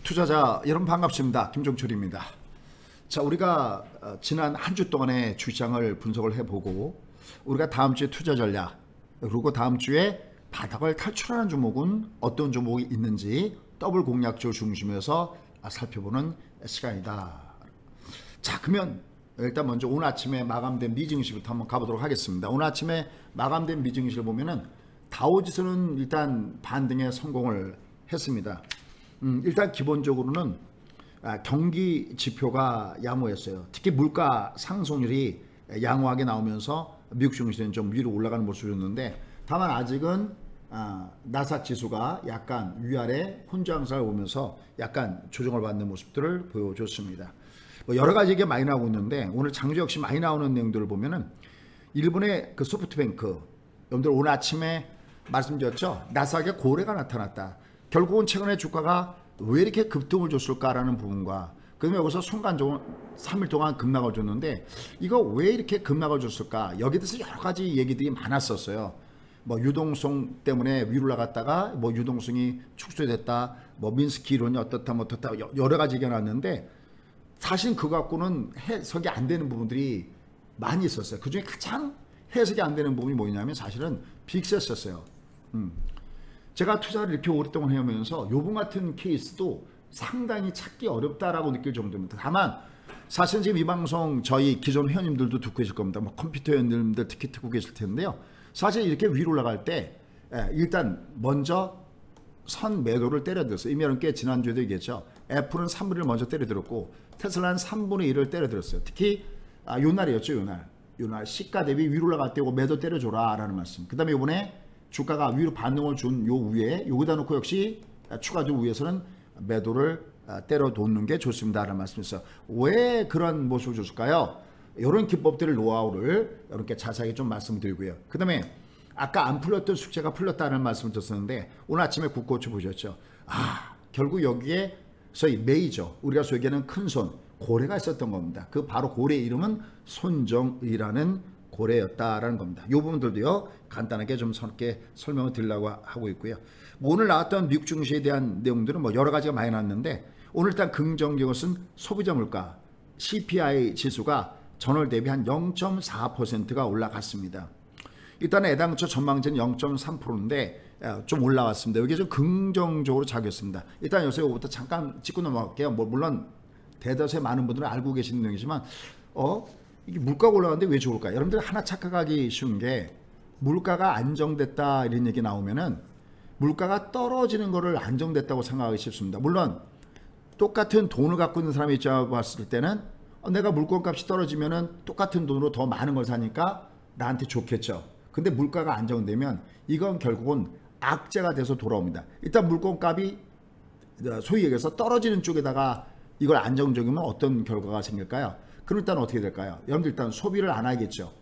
투자자 여러분 반갑습니다. 김종철입니다. 자, 우리가 지난 한 주 동안의 주시장을 분석을 해보고 우리가 다음 주에 투자 전략 그리고 다음 주에 바닥을 탈출하는 종목은 어떤 종목이 있는지 더블 공략주 중심에서 살펴보는 시간이다. 자, 그러면 일단 먼저 오늘 아침에 마감된 미증시부터 한번 가보도록 하겠습니다. 오늘 아침에 마감된 미증시를 보면은 다우지수는 일단 반등에 성공을 했습니다. 일단 기본적으로는 경기 지표가 양호했어요. 특히 물가 상승률이 양호하게 나오면서 미국 증시는 좀 위로 올라가는 모습이었는데, 다만 아직은 나스닥 지수가 약간 위아래 혼조항상을 오면서 약간 조정을 받는 모습들을 보여줬습니다. 뭐 여러 가지 얘기가 많이 나오고 있는데, 오늘 장주 역시 많이 나오는 내용들을 보면은 일본의 그 소프트뱅크, 여러분들 오늘 아침에 말씀드렸죠. 나스닥에 고래가 나타났다. 결국은 최근에 주가가 왜 이렇게 급등을 줬을까라는 부분과, 그다음에 여기서 순간적으로 3일 동안 급락을 줬는데 이거 왜 이렇게 급락을 줬을까, 여기에 대해서 여러 가지 얘기들이 많았었어요. 뭐 유동성 때문에 위로 올라갔다가 뭐 유동성이 축소됐다, 뭐 민스키 이론이 어떻다 뭐 어떻다 여러 가지 얘기가 나왔는데, 사실 그거 갖고는 해석이 안 되는 부분들이 많이 있었어요. 그중에 가장 해석이 안 되는 부분이 뭐냐면 사실은 빅세스였어요. 제가 투자를 이렇게 오랫동안 해오면서 요번 같은 케이스도 상당히 찾기 어렵다라고 느낄 정도입니다. 다만 사실 지금 이 방송 저희 기존 회원님들도 듣고 계실 겁니다. 뭐 컴퓨터 회원님들 특히 듣고 계실 텐데요. 사실 이렇게 위로 올라갈 때 일단 먼저 선 매도를 때려들었어요. 이미 여러분께 지난주에도 얘기했죠. 애플은 3분의 1을 먼저 때려들었고 테슬라는 3분의 1을 때려들었어요. 특히 요날이었죠. 요날 시가 대비 위로 올라갈 때 이거 매도 때려줘라 라는 말씀. 그 다음에 이번에 주가가 위로 반등을 준 요 위에 여기다 놓고 역시 추가적으로 위에서는 매도를 때려 놓는 게 좋습니다 라는 말씀이었어요. 왜 그런 모습을 줬을까요? 이런 기법들을 노하우를 이렇게 자세하게 좀 말씀드리고요. 그 다음에 아까 안 풀렸던 숙제가 풀렸다는 말씀을 드렸었는데, 오늘 아침에 국고초 보셨죠. 결국 여기에 소위 메이저, 우리가 소위 얘기하는 큰손 고래가 있었던 겁니다. 그 바로 고래 이름은 손정의라는 고래였다라는 겁니다. 이 부분들도요 간단하게 좀 쉽게 설명을 드리려고 하고 있고요. 뭐 오늘 나왔던 미국 증시에 대한 내용들은 뭐 여러 가지가 많이 나왔는데, 오늘 일단 긍정적인 것은 소비자 물가 CPI 지수가 전월 대비 한 0.4%가 올라갔습니다. 일단 애당초 전망치는 0.3%인데 좀 올라왔습니다. 여기 좀 긍정적으로 작용했습니다. 일단 요새 이거부터 잠깐 짚고 넘어갈게요. 뭐 물론 대다수의 많은 분들은 알고 계시는 내용이지만 이게 물가가 올라가는데 왜 좋을까? 여러분들 하나 착각하기 쉬운 게, 물가가 안정됐다 이런 얘기 나오면은 물가가 떨어지는 거를 안정됐다고 생각하기 쉽습니다. 물론 똑같은 돈을 갖고 있는 사람이 봤을 때는 내가 물건값이 떨어지면은 똑같은 돈으로 더 많은 걸 사니까 나한테 좋겠죠. 근데 물가가 안정되면 이건 결국은 악재가 돼서 돌아옵니다. 일단 물건값이 소위 얘기해서 떨어지는 쪽에다가 이걸 안정적이면 어떤 결과가 생길까요? 그럼 일단 어떻게 될까요? 여러분들 일단 소비를 안 하겠죠.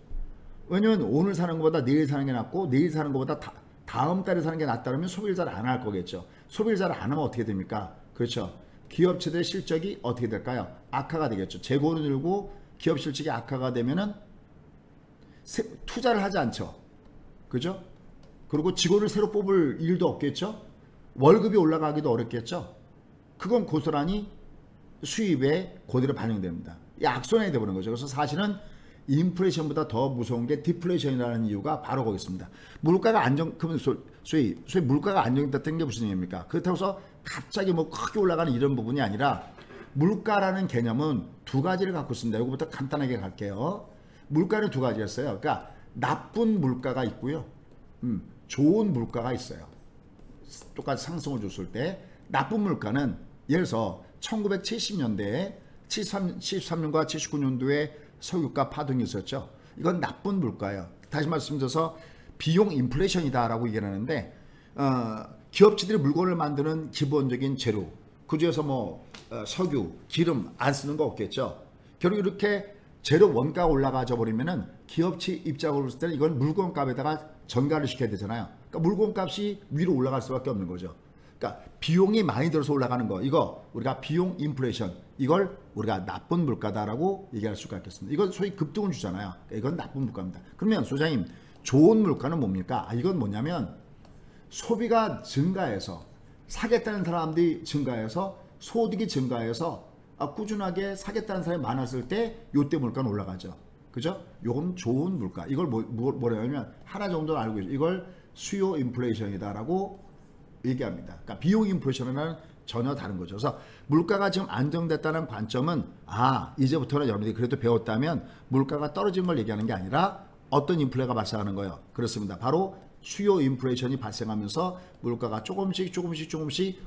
왜냐면 오늘 사는 것보다 내일 사는 게 낫고, 내일 사는 것보다 다음 달에 사는 게 낫다면 소비를 잘 안 할 거겠죠. 소비를 잘 안 하면 어떻게 됩니까? 그렇죠. 기업체들의 실적이 어떻게 될까요? 악화가 되겠죠. 재고는 늘고 기업 실적이 악화가 되면은 투자를 하지 않죠. 그죠? 그리고 직원을 새로 뽑을 일도 없겠죠. 월급이 올라가기도 어렵겠죠. 그건 고스란히 수입에 그대로 반영됩니다. 악순환이 되버리는 거죠. 그래서 사실은 인플레이션보다 더 무서운 게 디플레이션이라는 이유가 바로 거기 있습니다. 물가가 그러면 소위 물가가 안정됐다는 게 무슨 얘기입니까? 그렇다고 해서 갑자기 뭐 크게 올라가는 이런 부분이 아니라, 물가라는 개념은 두 가지를 갖고 있습니다. 이거부터 간단하게 갈게요. 물가는 두 가지였어요. 그러니까 나쁜 물가가 있고요. 좋은 물가가 있어요. 똑같이 상승을 줬을 때 나쁜 물가는 예를 들어서 1970년대에 73년과 79년도에 석유가 파동이 있었죠. 이건 나쁜 물가예요. 다시 말씀드려서 비용 인플레이션이다라고 얘기하는데, 기업체들이 물건을 만드는 기본적인 재료, 그중에서 뭐 석유, 기름 안 쓰는 거 없겠죠. 결국 이렇게 재료 원가가 올라가져 버리면은 기업체 입장으로 봤을 때는 이건 물건값에다가 전가를 시켜야 되잖아요. 그러니까 물건값이 위로 올라갈 수밖에 없는 거죠. 그러니까 비용이 많이 들어서 올라가는 거, 이거 우리가 비용 인플레이션, 이걸 우리가 나쁜 물가다라고 얘기할 수가 있겠습니다. 이건 소위 급등을 주잖아요. 이건 나쁜 물가입니다. 그러면 소장님, 좋은 물가는 뭡니까? 이건 뭐냐면 소비가 증가해서 사겠다는 사람들이 증가해서 소득이 증가해서 꾸준하게 사겠다는 사람이 많았을 때 요때 물가는 올라가죠. 그죠? 요건 좋은 물가. 이걸 뭐냐면 하나 정도는 알고 있어요. 이걸 수요 인플레이션이다라고 얘기합니다. 그러니까 비용 인플레이션은 전혀 다른 거죠. 그래서 물가가 지금 안정됐다는 관점은 이제부터는 여러분들이 그래도 배웠다면 물가가 떨어진 걸 얘기하는 게 아니라 어떤 인플레가 발생하는 거예요. 그렇습니다. 바로 수요 인플레이션이 발생하면서 물가가 조금씩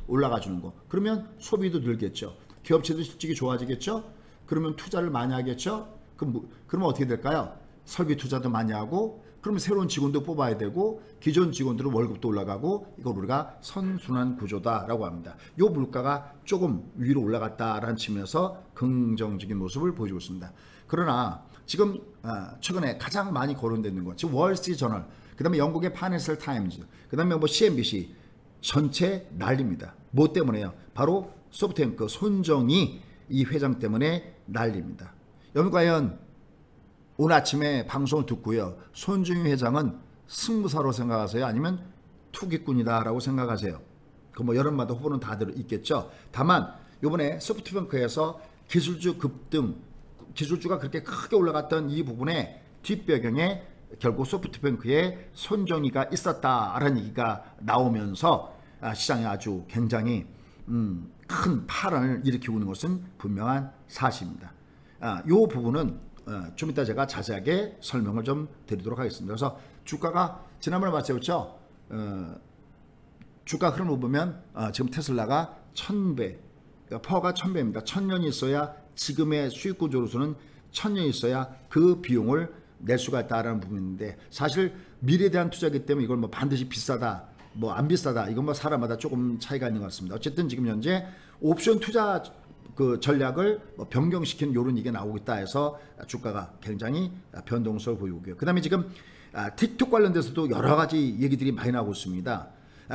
올라가 주는 거. 그러면 소비도 늘겠죠. 기업체도 실적이 좋아지겠죠. 그러면 투자를 많이 하겠죠. 그러면 어떻게 될까요? 설비 투자도 많이 하고, 그러면 새로운 직원도 뽑아야 되고, 기존 직원들은 월급도 올라가고, 이걸 우리가 선순환 구조다라고 합니다. 이 물가가 조금 위로 올라갔다라는 측면에서 긍정적인 모습을 보여주고 있습니다. 그러나 지금 최근에 가장 많이 거론되는 거, 지금 월스트리트저널, 그 다음에 영국의 파이낸셜 타임즈, 그 다음에 CNBC 전체 난립니다. 뭐 때문에요? 바로 소프트뱅크 손정희 이 회장 때문에 난립니다. 여러분 과연 오늘 아침에 방송을 듣고요, 손정희 회장은 승부사로 생각하세요? 아니면 투기꾼이다라고 생각하세요? 그 뭐 여론마다 후보는 다들 있겠죠. 다만 이번에 소프트뱅크에서 기술주 급등, 기술주가 그렇게 크게 올라갔던 이 부분에 뒷배경에 결국 소프트뱅크에 손정희가 있었다라는 얘기가 나오면서 시장에 아주 굉장히 큰 파란을 일으키고 있는 것은 분명한 사실입니다. 이 부분은 좀 이따 제가 자세하게 설명을 좀 드리도록 하겠습니다. 그래서 주가가 지난번에 말씀드렸죠. 주가 흐름을 보면 지금 테슬라가 1000배, 퍼가 1000배입니다. 1000년이 있어야, 지금의 수익 구조로서는 1000년이 있어야 그 비용을 낼 수가 있다라는 부분인데, 사실 미래에 대한 투자이기 때문에 이걸 뭐 반드시 비싸다, 뭐 안 비싸다, 이건 뭐 사람마다 조금 차이가 있는 것 같습니다. 어쨌든 지금 현재 옵션 투자 그 전략을 뭐 변경시키는 요런 얘기가 나오고 있다 해서 주가가 굉장히 변동성을 보이고 있고요. 그 다음에 지금 틱톡 관련돼서도 여러 가지 얘기들이 많이 나오고 있습니다.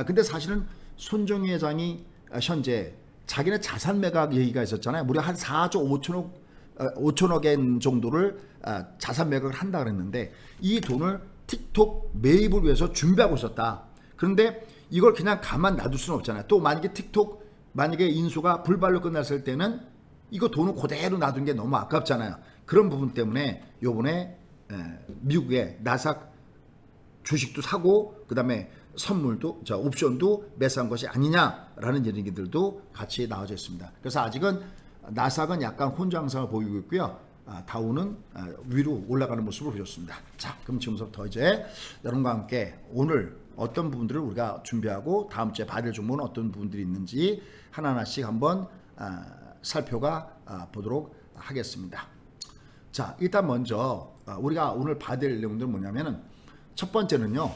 근데 사실은 손정희 회장이 현재 자기네 자산 매각 얘기가 있었잖아요. 무려 한 4조 5천억 엔 정도를 자산 매각을 한다 그랬는데, 이 돈을 틱톡 매입을 위해서 준비하고 있었다. 그런데 이걸 그냥 가만 놔둘 수는 없잖아요. 또 만약에 인수가 불발로 끝났을 때는 이거 돈을 그대로 놔둔 게 너무 아깝잖아요. 그런 부분 때문에 요번에 미국의 나스닥 주식도 사고, 그 다음에 선물도, 옵션도 매수한 것이 아니냐라는 얘기들도 같이 나와져 있습니다. 그래서 아직은 나스닥은 약간 혼장상을 보이고 있고요. 다우는 위로 올라가는 모습을 보였습니다. 자, 그럼 지금부터 이제 여러분과 함께 오늘 어떤 부분들을 우리가 준비하고 다음 주에 봐야 될 종목은 어떤 부분들이 있는지 하나하나씩 한번 살펴가 보도록 하겠습니다. 자, 일단 먼저 우리가 오늘 봐야 될 내용들은 뭐냐면은, 첫 번째는요,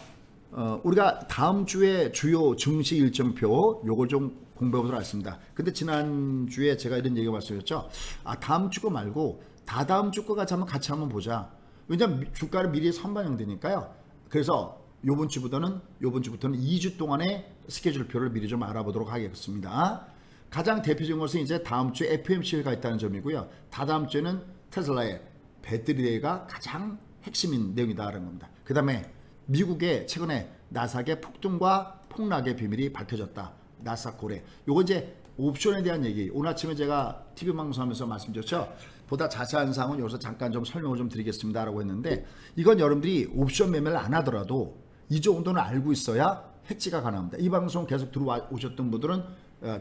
우리가 다음 주에 주요 증시 일정표 요걸 좀 공부해 보도록 하겠습니다. 근데 지난주에 제가 이런 얘기 말씀드렸죠. 다음 주 거 말고 다다음 주 거까지 한번 같이 한번 보자. 왜냐면 주가를 미리 선반영되니까요. 그래서 요번 주부터는 2주 동안의 스케줄표를 미리 좀 알아보도록 하겠습니다. 가장 대표적인 것은 이제 다음 주에 FOMC가 있다는 점이고요. 다다음 주에는 테슬라의 배터리 대회가 가장 핵심인 내용이다라는 겁니다. 그 다음에 미국의 최근에 나스닥의 폭등과 폭락의 비밀이 밝혀졌다. 나스닥 고래. 요거 이제 옵션에 대한 얘기. 오늘 아침에 제가 TV 방송하면서 말씀드렸죠. 보다 자세한 사항은 여기서 잠깐 좀 설명을 좀 드리겠습니다라고 했는데, 이건 여러분들이 옵션 매매를 안 하더라도 이 정도는 알고 있어야 해지가 가능합니다. 이 방송 계속 들어오셨던 분들은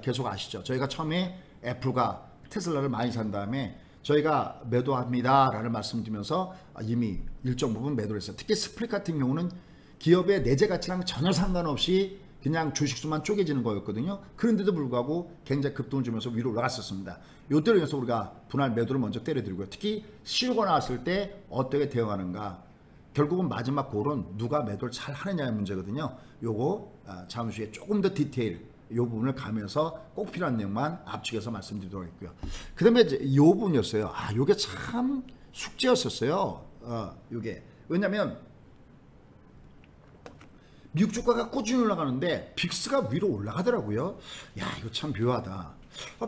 계속 아시죠. 저희가 처음에 애플과 테슬라를 많이 산 다음에 저희가 매도합니다 라는 말씀드리면서 이미 일정 부분 매도를 했어요. 특히 스플릿 같은 경우는 기업의 내재 가치랑 전혀 상관없이 그냥 주식수만 쪼개지는 거였거든요. 그런데도 불구하고 굉장히 급등을 주면서 위로 올라갔었습니다. 이때로 인해서 우리가 분할 매도를 먼저 때려드리고요. 특히 실효가 나왔을 때 어떻게 대응하는가, 결국은 마지막 골은 누가 매도를 잘 하느냐의 문제거든요. 요거 잠시 후에 조금 더 디테일 이 부분을 가면서 꼭 필요한 내용만 압축해서 말씀드리도록 하겠고요. 그 다음에 이 부분이었어요. 요게 참 숙제였었어요. 요게 왜냐면 미국 주가가 꾸준히 올라가는데 빅스가 위로 올라가더라고요. 이거 참 묘하다.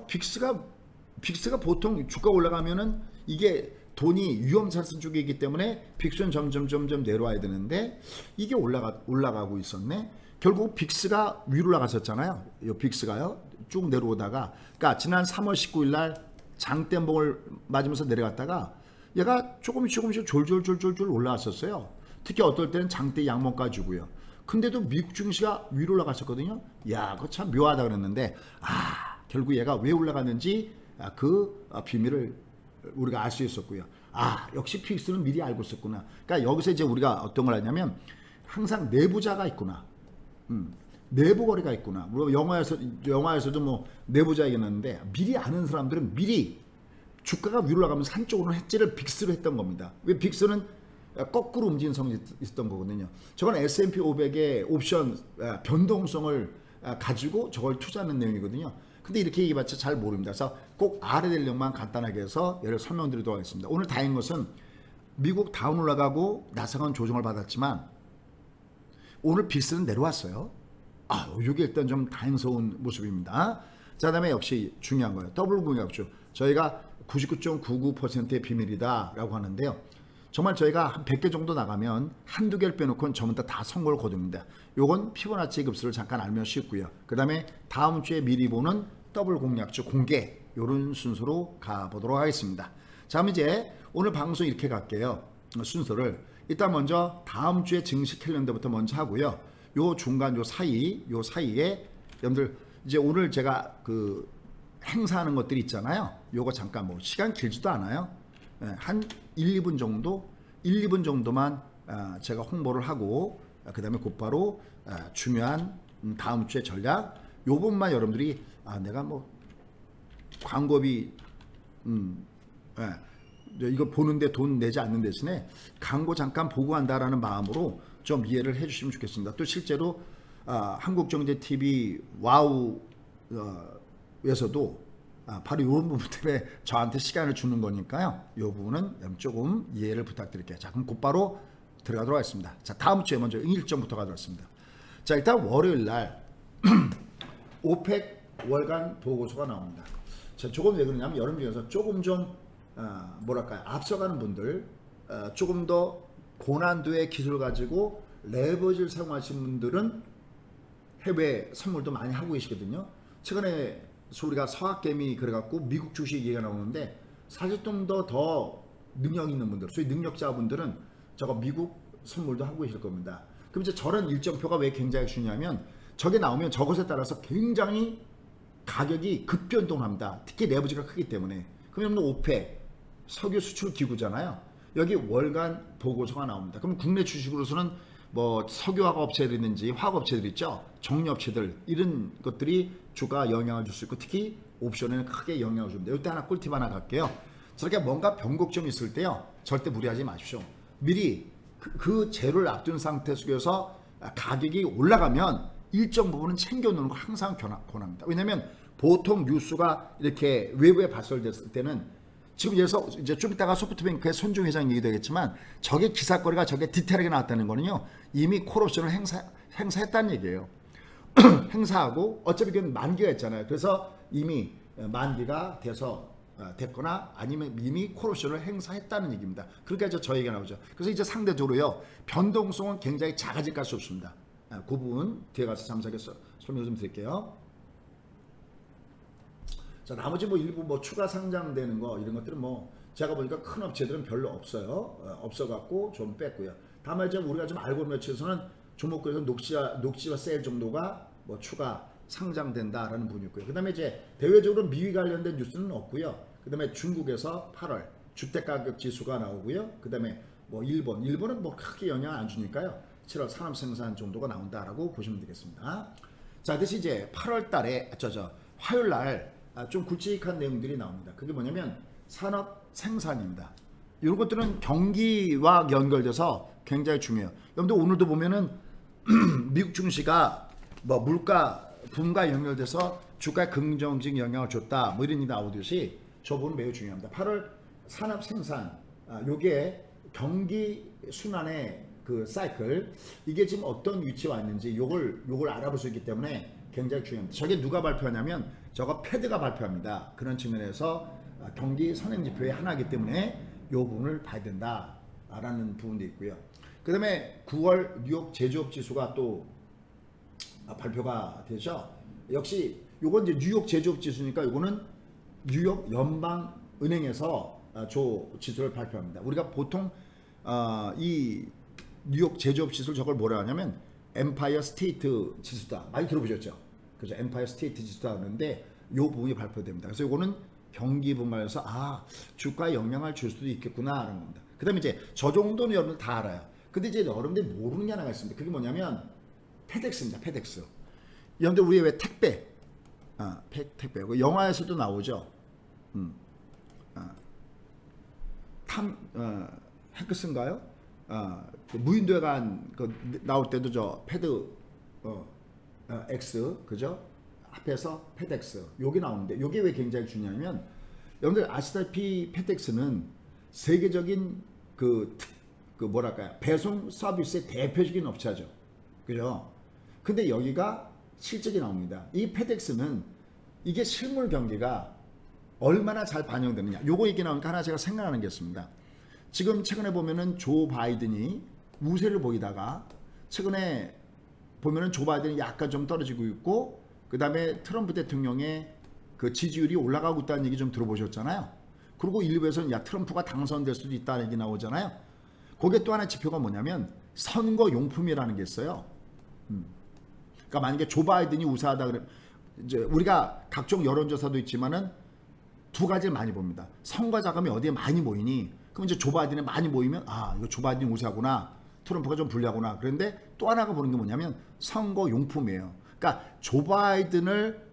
빅스가 보통 주가 올라가면은 이게 돈이 위험자산 쪽이기 때문에 빅스는 점점 내려와야 되는데 이게 올라가고 있었네. 결국 빅스가 위로 올라갔었잖아요. 이 빅스가요. 쭉 내려오다가 그러니까 지난 3월 19일 날 장대봉을 맞으면서 내려갔다가 얘가 조금씩 졸졸 올라왔었어요. 특히 어떨 때는 장대 양봉까지 주고요. 근데도 미국 증시가 위로 올라갔었거든요. 야, 그거 참 묘하다 그랬는데 결국 얘가 왜 올라갔는지 그 비밀을 우리가 알 수 있었고요. 역시 픽스는 미리 알고 있었구나. 그러니까 여기서 이제 우리가 어떤 걸 하냐면 항상 내부자가 있구나. 내부 거래가 있구나. 물론 영화에서도 뭐 내부자 얘기했는데 미리 아는 사람들은 미리 주가가 위로 올라가면서 한쪽으로는 해지를 빅스로 했던 겁니다. 왜 빅스는 거꾸로 움직이는 성이 있었던 거거든요. 저건 S&P 500의 옵션 변동성을 가지고 저걸 투자하는 내용이거든요. 근데 이렇게 얘기해봤자 잘 모릅니다. 그래서 꼭 알아야 될 내용만 간단하게 해서 예를 설명드리도록 하겠습니다. 오늘 다행인 것은 미국 다운 올라가고 나스닥은 조정을 받았지만 오늘 빅스는 내려왔어요. 이게 일단 좀 다행스러운 모습입니다. 자, 다음에 역시 중요한 거예요. 더블 공약주. 저희가 99.99%의 비밀이다 라고 하는데요. 정말 저희가 한 100개 정도 나가면 한두 개를 빼놓고는 전부 다 선거를 거둡니다. 요건 피보나치 급수를 잠깐 알면 쉽고요. 그 다음에 다음 주에 미리 보는 더블 공약주 공개, 요런 순서로 가보도록 하겠습니다. 자, 그럼 이제 오늘 방송 이렇게 갈게요. 순서를 일단 먼저 다음 주에 증시 캘린더부터 먼저 하고요. 요 중간 요 사이에 여러분들 이제 오늘 제가 그 행사하는 것들이 있잖아요. 요거 잠깐 뭐 시간 길지도 않아요. 한 1, 2분 정도만 제가 홍보를 하고 그 다음에 곧바로 중요한 다음 주의 전략 요 부분만 여러분들이 내가 뭐 광고비 이거 보는데 돈 내지 않는 대신에 광고 잠깐 보고 간다라는 마음으로 좀 이해를 해주시면 좋겠습니다. 또 실제로 한국경제TV 와우에서도 바로 이런 부분 때문에 저한테 시간을 주는 거니까요. 이 부분은 조금 이해를 부탁드릴게요. 자, 그럼 곧바로 들어가도록 하겠습니다. 자, 다음 주에 먼저 일정부터 가도록 하겠습니다. 자, 일단 월요일 날 오펙 월간 보고서가 나옵니다. 자, 조금 왜 그러냐면 여름 중에서 조금 좀 뭐랄까요, 앞서가는 분들, 조금 더 고난도의 기술을 가지고 레버리지를 사용하시는 분들은 해외 선물도 많이 하고 계시거든요. 최근에 우리가 서학개미 그래갖고 미국 주식 얘기가 나오는데 사실 좀 더 능력 있는 분들, 소위 능력자분들은 저거 미국 선물도 하고 계실 겁니다. 그럼 이제 저런 일정표가 왜 굉장히 중요하면 저게 나오면 저것에 따라서 굉장히 가격이 급변동합니다. 특히 레버리지가 크기 때문에. 그러면 오펙 석유 수출 기구잖아요. 여기 월간 보고서가 나옵니다. 그럼 국내 주식으로서는 뭐 석유화학 업체들이든지 화학 업체들 있죠. 정유업체들 이런 것들이 주가 영향을 줄 수 있고 특히 옵션에는 크게 영향을 줍니다. 이때 하나 꿀팁 하나 갈게요. 저렇게 뭔가 변곡점이 있을 때요. 절대 무리하지 마십시오. 미리 그 재료를 앞둔 상태 속에서 가격이 올라가면 일정 부분은 챙겨놓는 거 항상 권합니다. 왜냐하면 보통 뉴스가 이렇게 외부에 발설됐을 때는 지금 이제 좀 이따가 소프트뱅크의 손중 회장 얘기도 하겠지만 저게 기사거리가 저게 디테일하게 나왔다는 거는요. 이미 콜옵션을 행사했다는 얘기예요. 행사하고 어차피 그건 만기가 있잖아요. 그래서 이미 만기가 됐거나 아니면 이미 콜옵션을 행사했다는 얘기입니다. 그러니까 저 얘기가 나오죠. 그래서 이제 상대적으로요. 변동성은 굉장히 작아질 수 없습니다. 그 부분 뒤에 가서 잠시하게 설명 좀 드릴게요. 자, 나머지 뭐 일부 뭐 추가 상장되는 거 이런 것들은 뭐 제가 보니까 큰 업체들은 별로 없어요. 없어갖고 좀 뺐고요. 다만 좀 우리가 좀 알고 있는 업체에서는 종목군에서 녹지와 세일 정도가 뭐 추가 상장된다라는 부분이 있고요. 그 다음에 이제 대외적으로 미위 관련된 뉴스는 없고요. 그 다음에 중국에서 8월 주택가격 지수가 나오고요. 그 다음에 뭐 일본은 뭐 크게 영향 안 주니까요. 7월 산업생산 정도가 나온다라고 보시면 되겠습니다. 자, 대신 이제 8월 달에 화요일 날 좀 굵직한 내용들이 나옵니다. 그게 뭐냐면 산업 생산입니다. 이런 것들은 경기와 연결돼서 굉장히 중요해요. 여러분들 오늘도 보면은 미국 증시가 뭐 물가 붐과 연결돼서 주가에 긍정적 영향을 줬다 뭐 이런 일이 나오듯이 저 부분은 매우 중요합니다. 8월 산업 생산 요게 경기 순환의 그 사이클 이게 지금 어떤 위치에 왔는지 요걸 알아볼 수 있기 때문에 굉장히 중요합니다. 저게 누가 발표하냐면 저거 패드가 발표합니다. 그런 측면에서 경기 선행지표의 하나이기 때문에 이 부분을 봐야 된다라는 부분도 있고요. 그 다음에 9월 뉴욕 제조업 지수가 또 발표가 되죠. 역시 요건 이제 뉴욕 제조업 지수니까 요거는 뉴욕 연방은행에서 조 지수를 발표합니다. 우리가 보통 이 뉴욕 제조업 지수를 저걸 뭐라 하냐면 엠파이어 스테이트 지수다. 많이 들어보셨죠? 그죠? 엠파이어 스테이트 지수다 하는데 요 부분이 발표됩니다. 그래서 요거는 경기 분야에서 주가에 영향을 줄 수도 있겠구나 하는 겁니다. 그 다음에 이제 저 정도는 여러분들 다 알아요. 근데 이제 여러분들이 모르는 게 하나가 있습니다. 그게 뭐냐면 페덱스입니다. 페덱스. 여러분들 우리 왜 택배 택배 영화에서도 나오죠. 행크스인가요? 그 무인도에 간 나올 때도 저 패드 X 그죠? 앞에서 페덱스 요게 나오는데 요게 왜 굉장히 중요하냐면 여러분들 아시다시피 페덱스는 세계적인 그 뭐랄까요 배송 서비스의 대표적인 업체죠. 그죠? 근데 여기가 실적이 나옵니다. 이 페덱스는 이게 실물 경기가 얼마나 잘 반영되느냐 요거 얘기 나오니까 하나 제가 생각나는 게 있습니다. 지금 최근에 보면은 조 바이든이 우세를 보이다가 최근에 보면은 조 바이든이 약간 좀 떨어지고 있고 그 다음에 트럼프 대통령의 그 지지율이 올라가고 있다는 얘기 좀 들어보셨잖아요. 그리고 일부에서는 야 트럼프가 당선될 수도 있다는 얘기 나오잖아요. 거기에 또 하나 지표가 뭐냐면 선거 용품이라는 게 있어요. 그러니까 만약에 조 바이든이 우세하다 그러면 이제 우리가 각종 여론조사도 있지만은 두 가지를 많이 봅니다. 선거 자금이 어디에 많이 모이니 그럼 이제 조 바이든에 많이 모이면 이거 조 바이든이 우세하구나 트럼프가 좀 불리하구나. 그런데 또 하나가 보는 게 뭐냐면 선거 용품이에요. 그러니까 조 바이든을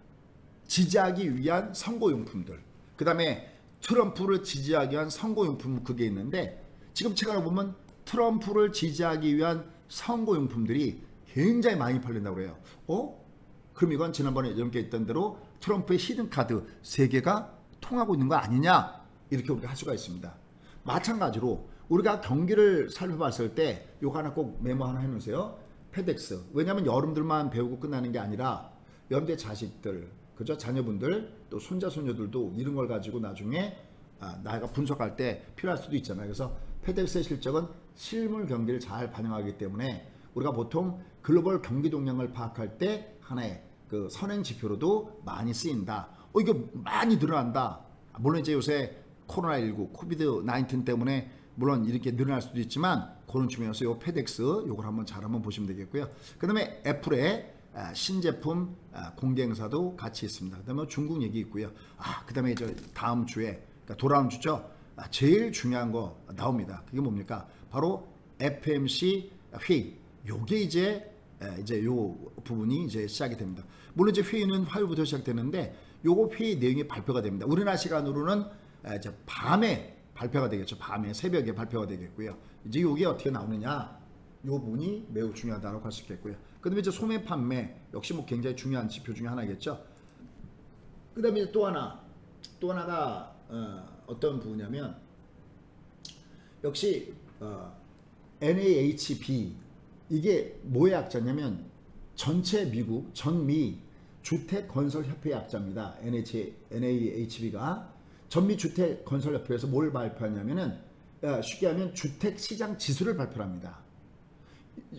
지지하기 위한 선거 용품들 그 다음에 트럼프를 지지하기 위한 선거 용품 그게 있는데 지금 최근에 보면 트럼프를 지지하기 위한 선거 용품들이 굉장히 많이 팔린다고 그래요. 그럼 이건 지난번에 연계했던 대로 트럼프의 히든카드 3개가 통하고 있는 거 아니냐 이렇게 우리가 할 수가 있습니다. 마찬가지로 우리가 경기를 살펴봤을 때 요거 하나 꼭 메모 하나 해놓으세요. 페덱스. 왜냐하면 여러분들만 배우고 끝나는 게 아니라 여러분들의 자식들, 그죠? 자녀분들 또 손자 손녀들도 이런 걸 가지고 나중에 나이가 분석할 때 필요할 수도 있잖아요. 그래서 페덱스의 실적은 실물 경기를 잘 반영하기 때문에 우리가 보통 글로벌 경기 동향을 파악할 때 하나의 그 선행 지표로도 많이 쓰인다. 이거 많이 늘어난다. 물론 이제 요새 코로나19, 코비드-19 때문에 물론 이렇게 늘어날 수도 있지만 그런 측면에서 요 페덱스 요걸 한번 잘 한번 보시면 되겠고요. 그 다음에 애플의 신제품 공개 행사도 같이 있습니다. 그 다음에 중국 얘기 있고요. 그 다음에 이제 다음 주에 그러니까 돌아온 주죠. 제일 중요한 거 나옵니다. 그게 뭡니까? 바로 FMC 회의. 요게 이제 요 부분이 이제 시작이 됩니다. 물론 이제 회의는 화요일부터 시작되는데 요거 회의 내용이 발표가 됩니다. 우리나라 시간으로는 이제 밤에 발표가 되겠죠. 밤에 새벽에 발표가 되겠고요. 이제 요게 어떻게 나오느냐 요 부분이 매우 중요하다고 할 수 있겠고요. 그 다음에 이제 소매 판매 역시 뭐 굉장히 중요한 지표 중에 하나겠죠. 그 다음에 또 하나가 어떤 부분이냐면 역시 NAHB 이게 뭐의 약자냐면 전체 미국 전미 주택건설협회 약자입니다. NAHB가 전미주택건설협회에서 뭘 발표하냐면은 쉽게 하면 주택시장 지수를 발표합니다.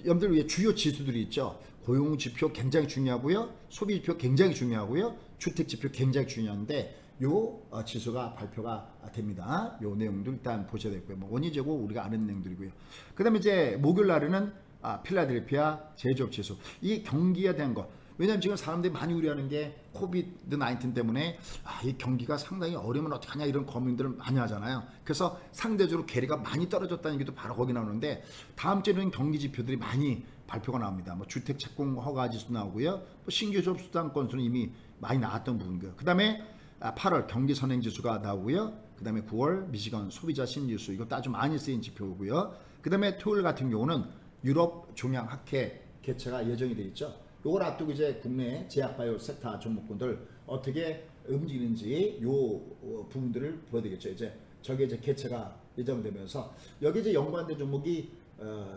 여러분들 위에 주요 지수들이 있죠. 고용지표 굉장히 중요하고요. 소비지표 굉장히 중요하고요. 주택지표 굉장히 중요한데 요 지수가 발표가 됩니다. 요 내용들 일단 보셔야 되고요. 뭐 원위제고 우리가 아는 내용들이고요. 그 다음에 이제 목요일 날에는 필라델피아 제조업 지수 이 경기에 대한 거 왜냐하면 지금 사람들이 많이 우려하는 게 코비드-19 때문에 이 경기가 상당히 어려우면 어떡하냐 이런 고민들을 많이 하잖아요. 그래서 상대적으로 괴리가 많이 떨어졌다는 얘기도 바로 거기 나오는데 다음 주에는 경기 지표들이 많이 발표가 나옵니다. 뭐 주택 착공 허가 지수 나오고요. 뭐 신규 접수당 건수는 이미 많이 나왔던 부분이고요. 그 다음에 8월 경기 선행 지수가 나오고요. 그 다음에 9월 미시건 소비자 심리지수 이것도 아주 많이 쓰인 지표고요. 그 다음에 토요일 같은 경우는 유럽 종양 학회 개최가 예정이 되어 있죠. 요걸 앞두고 이제 국내 제약바이오 섹터 종목군들 어떻게 움직이는지 요 부분들을 보여드리겠죠. 이제 저게 이제 개최가 예정되면서 여기 이제 연관된 종목이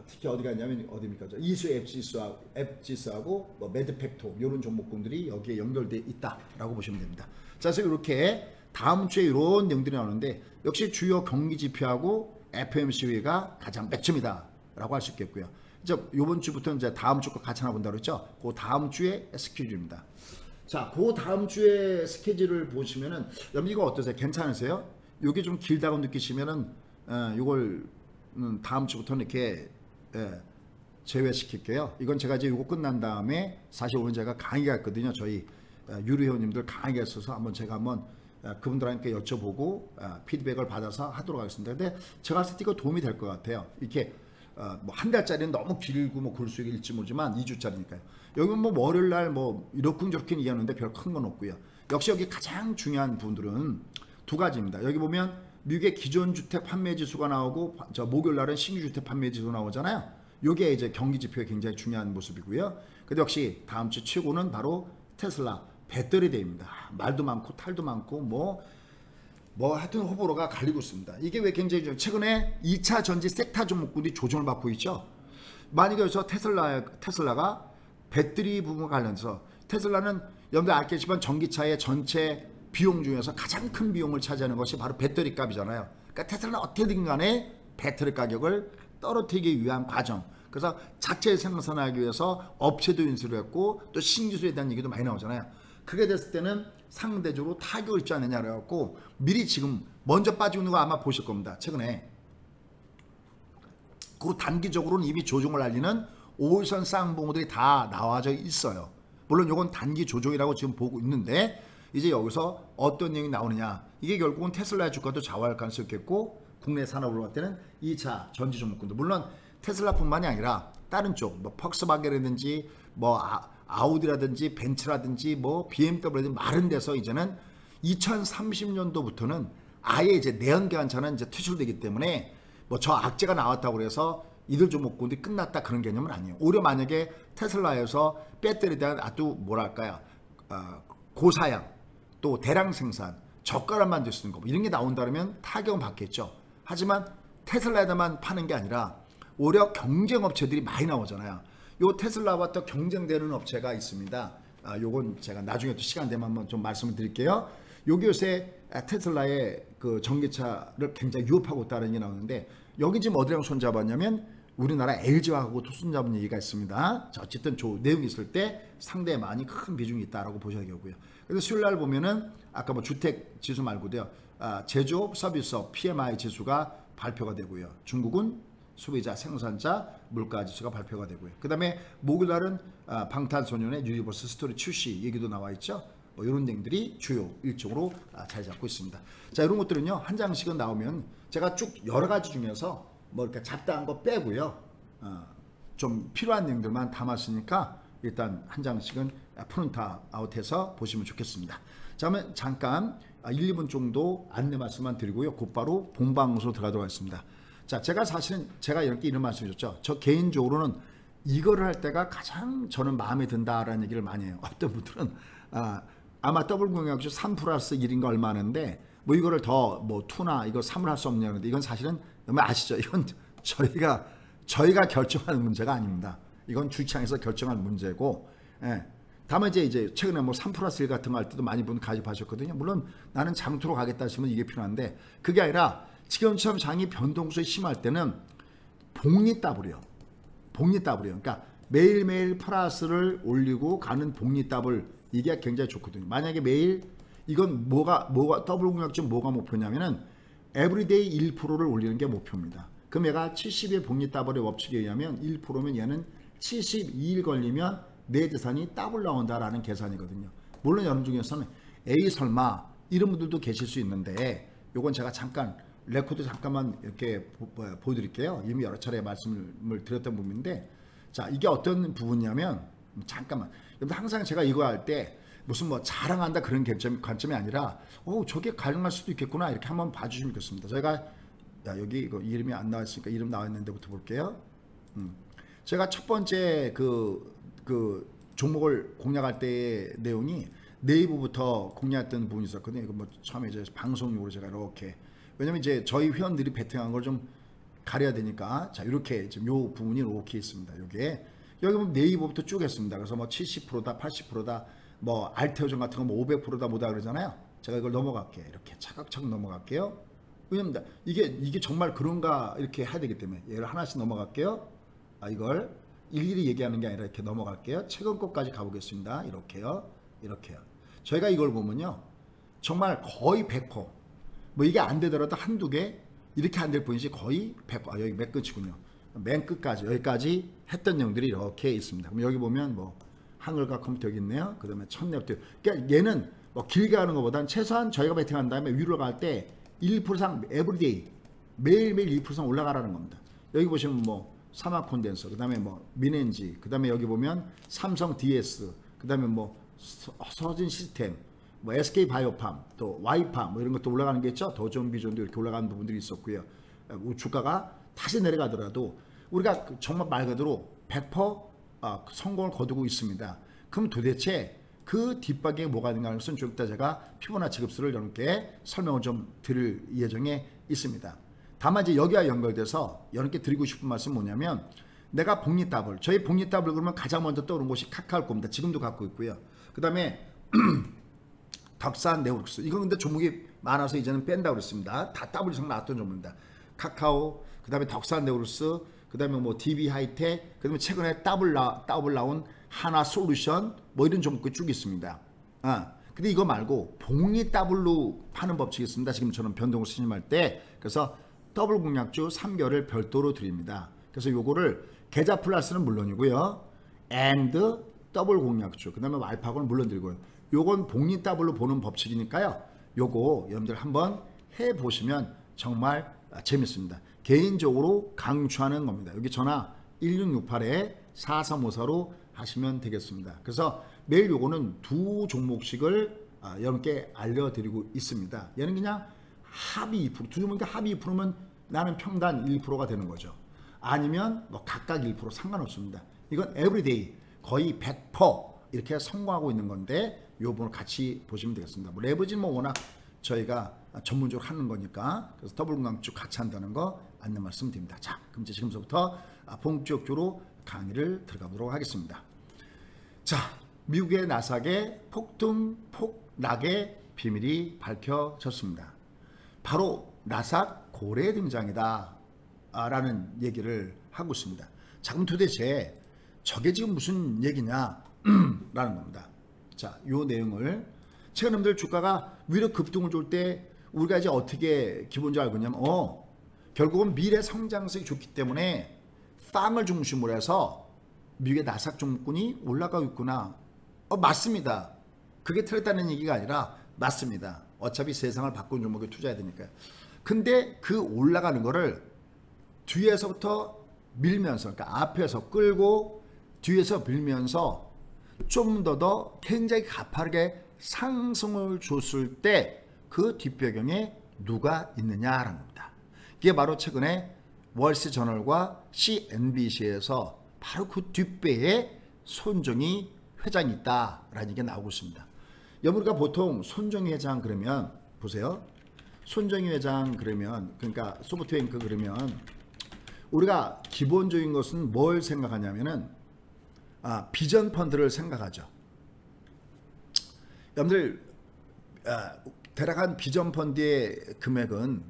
특히 어디가 있냐면 어디입니까? 이수 앱지수하고 뭐 매드팩토 이런 종목군들이 여기에 연결돼 있다라고 보시면 됩니다. 자, 그래서 이렇게 다음 주에 이런 내용들이 나오는데 역시 주요 경기 지표하고 FMC가 가장 맥점이다라고 할 수 있겠고요. 이제 이번 주부터 이제 다음 주과 같이 하나 본다고 했죠. 그 다음 주에 SQG입니다. 자, 그 다음 주에 스케줄을 보시면은 여러분 이거 어떠세요? 괜찮으세요? 요게 좀 길다고 느끼시면은 요걸 다음 주부터는 이렇게 제외시킬게요. 이건 제가 이제 요거 끝난 다음에 사실 오늘 제가 강의가 있거든요. 저희 유료 회원님들 강의가 있어서 한번 제가 한번 그분들한테 여쭤보고 피드백을 받아서 하도록 하겠습니다. 근데 제가 봤을 때 이거 도움이 될 것 같아요. 이렇게 뭐 한 달짜리는 너무 길고 뭐 글 수 있을지 모르지만 2주짜리니까요. 여기는 뭐 월요일 날뭐 이렇쿵저렇게 얘기하는데 별 큰 건 없고요. 역시 여기 가장 중요한 부분들은 두 가지입니다. 여기 보면 미국의 기존 주택 판매 지수가 나오고 저 목요일 날은 신규 주택 판매 지수 나오잖아요. 요게 이제 경기 지표에 굉장히 중요한 모습이고요. 근데 역시 다음 주 최고는 바로 테슬라 배터리 대입니다. 말도 많고 탈도 많고 뭐 하여튼 호불호가 갈리고 있습니다. 이게 왜 굉장히 좀 최근에 2차 전지 섹터 종목군이 조정을 받고 있죠. 만약에 여기서 테슬라가 배터리 부분과 관련해서 테슬라는 여러분들 알겠지만 전기차의 전체 비용 중에서 가장 큰 비용을 차지하는 것이 바로 배터리 값이잖아요. 그러니까 테슬라는 어떻게든 간에 배터리 가격을 떨어뜨리기 위한 과정. 그래서 자체 생산하기 위해서 업체도 인수를 했고 또 신기술에 대한 얘기도 많이 나오잖아요. 그게 됐을 때는 상대적으로 타격을 입지 않느냐 그래갖고 미리 지금 먼저 빠지고 있는 거 아마 보실 겁니다. 최근에. 그리고 단기적으로는 이미 조정을 알리는 5일선 쌍봉들이 다 나와져 있어요. 물론 이건 단기 조정이라고 지금 보고 있는데 이제 여기서 어떤 내용이 나오느냐. 이게 결국은 테슬라의 주가도 좌우할 가능성이 있겠고 국내 산업으로 볼 때는 2차 전지 종목군들. 물론 테슬라뿐만이 아니라 다른 쪽 뭐 퍽스바겐이라든지 뭐 아우디라든지 벤츠라든지 뭐 BMW라든지 마른 데서 이제는 2030년도부터는 아예 이제 내연기관차는 이제 퇴출되기 때문에 뭐 저 악재가 나왔다고 그래서 이들 종목군들이 끝났다 그런 개념은 아니에요. 오히려 만약에 테슬라에서 배터리에 대한 아주 뭐랄까요 고사양 또 대량 생산 저가를 만들 수 있는 거 이런 게 나온다면 타격은 받겠죠. 하지만 테슬라에다만 파는 게 아니라 오히려 경쟁 업체들이 많이 나오잖아요. 요 테슬라와 또 경쟁되는 업체가 있습니다. 요건 제가 나중에 또 시간 되면 한번 좀 말씀을 드릴게요. 요게 요새 테슬라의 그 전기차를 굉장히 유업하고 있다는 게 나오는데 여기 지금 어디랑 손잡았냐면 우리나라 LG하고 손잡은 얘기가 있습니다. 자, 어쨌든 저 내용이 있을 때 상당히 많이 큰 비중이 있다라고 보셔야 되고요. 그래서 수요일 날 보면은 아까 뭐 주택 지수 말고도요. 제조업, 서비스업, PMI 지수가 발표가 되고요. 중국은 소비자, 생산자, 물가 지수가 발표가 되고요. 그 다음에 목요일 날은 방탄소년의 유니버스 스토리 출시 얘기도 나와 있죠. 뭐 이런 내용들이 주요 일정으로 자리 잡고 있습니다. 자, 이런 것들은요 한 장씩은 나오면 제가 쭉 여러 가지 중에서 뭐 이렇게 잡다한 거 빼고요. 좀 필요한 내용들만 담았으니까 일단 한 장씩은 프린트아웃해서 보시면 좋겠습니다. 자, 그러면 잠깐 1, 2분 정도 안내 말씀만 드리고요. 곧바로 본방으로 들어가도록 하겠습니다. 자, 제가 사실은 제가 이렇게 이런 말씀 드렸죠. 저 개인적으로는 이거를 할 때가 가장 저는 마음에 든다라는 얘기를 많이 해요. 어떤 분들은 아마 더블 공약주 3+1인가 얼마 하는데 뭐 이거를 더 뭐 2나 이거 3을 할 수 없냐는데 이건 사실은 여러분 아시죠? 이건 저희가 결정하는 문제가 아닙니다. 이건 주창에서 결정할 문제고, 다만 이제 최근에 뭐 3+1 같은 거 할 때도 많이 분 가입하셨거든요. 물론 나는 장투로 가겠다 하시면 이게 필요한데 그게 아니라 지금처럼 장이 변동수에 심할 때는 복리 더블이요. 그러니까 매일매일 플러스를 올리고 가는 복리 더블 이게 굉장히 좋거든요. 만약에 매일 이건 뭐가 더블 공약중 뭐가 목표냐면은 에브리데이 1%를 올리는 게 목표입니다. 그럼 얘가 70의 복리 더블의 법칙에 의하면 1%면 얘는 72일 걸리면 내 재산이 더블 나온다라는 계산이거든요. 물론 여러분 중에서는 에이 설마 이런 분들도 계실 수 있는데 요건 제가 잠깐 레코드 잠깐만 이렇게 보여드릴게요. 이미 여러 차례 말씀을 드렸던 부분인데 자, 이게 어떤 부분이냐면 잠깐만 여러분 항상 제가 이거 할 때 무슨 뭐 자랑한다 그런 관점이 아니라 저게 가능할 수도 있겠구나 이렇게 한번 봐주시면 좋겠습니다. 저희가 여기 이거 이름이 안 나왔으니까 이름 나와 있는 데부터 볼게요. 제가 첫 번째 그 종목을 공략할 때의 내용이 네이버부터 공략했던 부분이 있었거든요. 이거 뭐 처음에 이제 방송용으로 제가 이렇게 왜냐면 이제 저희 회원들이 베팅한 걸 좀 가려야 되니까 자 이렇게 지금 요 부분이 이렇게 있습니다. 요게 여기 보면 네이버부터 쭉 했습니다. 그래서 뭐 70%다 80%다 뭐 알테오전 같은 거 뭐 500%다 뭐다 그러잖아요. 제가 이걸 넘어갈게요. 이렇게 차각차각 넘어갈게요. 왜냐면 이게 정말 그런가 이렇게 해야 되기 때문에 얘를 하나씩 넘어갈게요. 이걸 일일이 얘기하는 게 아니라 이렇게 넘어갈게요. 최근 것까지 가보겠습니다. 이렇게요. 이렇게요. 저희가 이걸 보면요. 정말 거의 100%. 뭐 이게 안 되더라도 한두 개 이렇게 안 될 뿐이지 거의 100%. 아, 여기 맨 끝이군요. 맨 끝까지 여기까지 했던 내용들이 이렇게 있습니다. 그럼 여기 보면 뭐 하늘과 컴퓨터 여기 있네요. 그 다음에 첫랩도. 그러니까 얘는 뭐 길게 하는 것보단 최소한 저희가 베팅한 다음에 위로 갈 때 1%상 에브리데이 매일매일 1%상 올라가라는 겁니다. 여기 보시면 뭐 사마 콘덴서, 그 다음에 뭐 미넨지, 그 다음에 여기 보면 삼성 DS, 그 다음에 뭐 서진 시스템, 뭐 SK 바이오팜, 또 와이팜 뭐 이런 것도 올라가는 게 있죠. 더존 비존도 이렇게 올라가는 부분들이 있었고요. 주가가 다시 내려가더라도 우리가 정말 말 그대로 100% 성공을 거두고 있습니다. 그럼 도대체 그 뒷박에 뭐가 있는가 하는 것은 좀 이따 제가 피보나치 급수를 여러분께 설명을 좀 드릴 예정에 있습니다. 다만 이제 여기와 연결돼서 여러분께 드리고 싶은 말씀은 뭐냐면, 내가 복리더블, 저희 복리더블 그러면 가장 먼저 떠오르는 곳이 카카오일 겁니다. 지금도 갖고 있고요. 그 다음에 덕산 네오룩스, 이건 근데 종목이 많아서 이제는 뺀다고 그랬습니다. 다 더블 이상 나왔던 종목입니다. 카카오, 그 다음에 덕산 네오룩스, 그 다음에 뭐 DB 하이텍, 그 다음에 최근에 더블 나온 하나 솔루션, 뭐 이런 종목이 쭉 있습니다. 근데 이거 말고 복리 더블로 파는 법칙이 있습니다. 지금처럼 변동을 신임할 때. 그래서 더블 공략주 3개월을 별도로 드립니다. 그래서 요거를 계좌 플러스는 물론이고요. and 더블 공략주, 그 다음에 알파고는 물론 드리고요. 요건 복리 더블로 보는 법칙이니까요. 요거 여러분들 한번 해보시면 정말 재밌습니다. 개인적으로 강추하는 겁니다. 여기 전화 1668-4354로 하시면 되겠습니다. 그래서 매일 요거는 두 종목씩을 여러분께 알려드리고 있습니다. 얘는 그냥 합의 2%, 두 종목인데 합의 2%면 나는 평단 1%가 되는 거죠. 아니면 뭐 각각 1% 상관없습니다. 이건 에브리데이 거의 100% 이렇게 성공하고 있는 건데 요 부분을 같이 보시면 되겠습니다. 뭐 레버지는 뭐 워낙 저희가 전문적으로 하는 거니까, 그래서 더블 공략주 같이 한다는 거 안내 말씀드립니다. 자, 그럼 이제 지금부터 본격적으로 강의를 들어가도록 하겠습니다. 자, 미국의 나스닥의 폭락의 비밀이 밝혀졌습니다. 바로 나스닥 고래 등장이다 라는 얘기를 하고 있습니다. 자, 그럼 도대체 저게 지금 무슨 얘기냐 라는 겁니다. 자, 요 내용을 제가 여러분들 주가가 위로 급등을 줄 때 우리가 이제 어떻게 기본적으로 알고 있냐면 결국은 미래 성장성이 좋기 때문에 팡을 중심으로 해서 미국의 나스닥 종목군이 올라가고 있구나. 맞습니다. 그게 틀렸다는 얘기가 아니라 맞습니다. 어차피 세상을 바꾸는 종목에 투자해야 되니까요. 근데 그 올라가는 거를 뒤에서부터 밀면서, 그러니까 앞에서 끌고 뒤에서 밀면서 좀 더 굉장히 가파르게 상승을 줬을 때 그 뒷배경에 누가 있느냐라는 겁니다. 이게 바로 최근에 월스트리트저널과 CNBC에서 바로 그 뒷배에 손정희 회장이 있다라는 얘기가 나오고 있습니다. 우리가 보통 손정희 회장 그러면 보세요. 손정희 회장 그러면, 그러니까 소프트뱅크 그러면 우리가 기본적인 것은 뭘 생각하냐면은 비전 펀드를 생각하죠. 여러분들 대략 한 비전 펀드의 금액은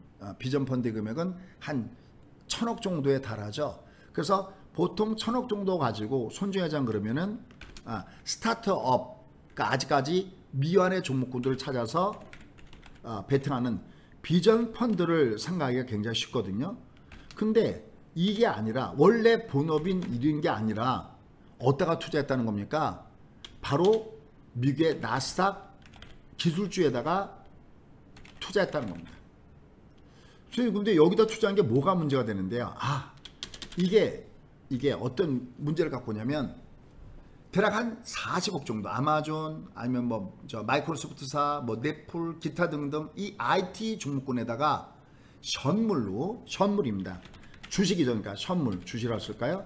한 1,000억 정도에 달하죠. 그래서 보통 1,000억 정도 가지고 손정희 회장 그러면은 스타트업, 그러니까 아직까지 미완의 종목군들을 찾아서 베팅하는 비전 펀드를 생각하기가 굉장히 쉽거든요. 근데 이게 아니라 원래 본업인 이런 게 아니라 어디다가 투자했다는 겁니까? 바로 미국의 나스닥 기술주에다가 투자했다는 겁니다. 근데 여기다 투자한 게 뭐가 문제가 되는데요. 이게 어떤 문제를 갖고 오냐면 대략 한 40억 정도, 아마존 아니면 뭐 마이크로소프트사, 뭐 넷플, 기타 등등 이 IT 종목군에다가 현물입니다. 주식이죠. 그러니까 현물, 주식이라고 쓸까요?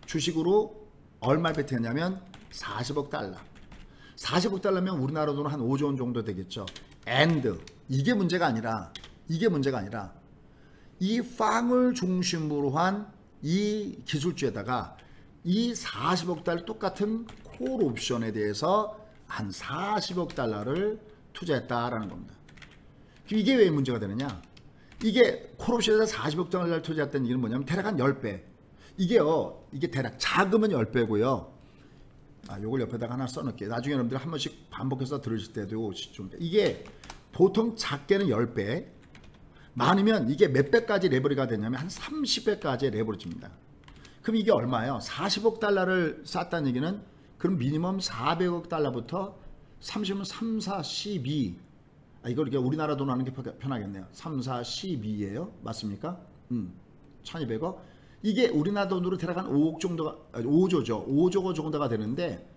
주식으로 얼마 베팅했냐면 40억 달러. 40억 달러면 우리나라 돈은 한 5조 원 정도 되겠죠. and 이게 문제가 아니라 이 팡을 중심으로 한 이 기술주에다가 이 40억 달러 똑같은 콜 옵션에 대해서 한 40억 달러를 투자했다라는 겁니다. 이게 왜 문제가 되느냐? 이게 콜 옵션에서 40억 달러를 투자했다는 얘기는 뭐냐면 대략 한 10배. 이게 대략 자금은 10배고요. 요걸 옆에다가 하나 써놓을게요. 나중에 여러분들 한 번씩 반복해서 들으실 때도 좀 이게 보통 작게는 10배, 많으면 이게 몇 배까지 레버리가 되냐면 한 30배까지 레버리집니다. 그럼 이게 얼마예요? 40억 달러를 쌌다는 얘기는 그럼 미니멈 400억 달러부터 30은 3, 4, 12. 이걸 이렇게 우리나라 돈 하는 게 편하겠네요. 3, 4, 12예요. 맞습니까? 1200억. 이게 우리나라 돈으로 대략 한 5억 정도가, 5조죠. 5조 정도가 되는데,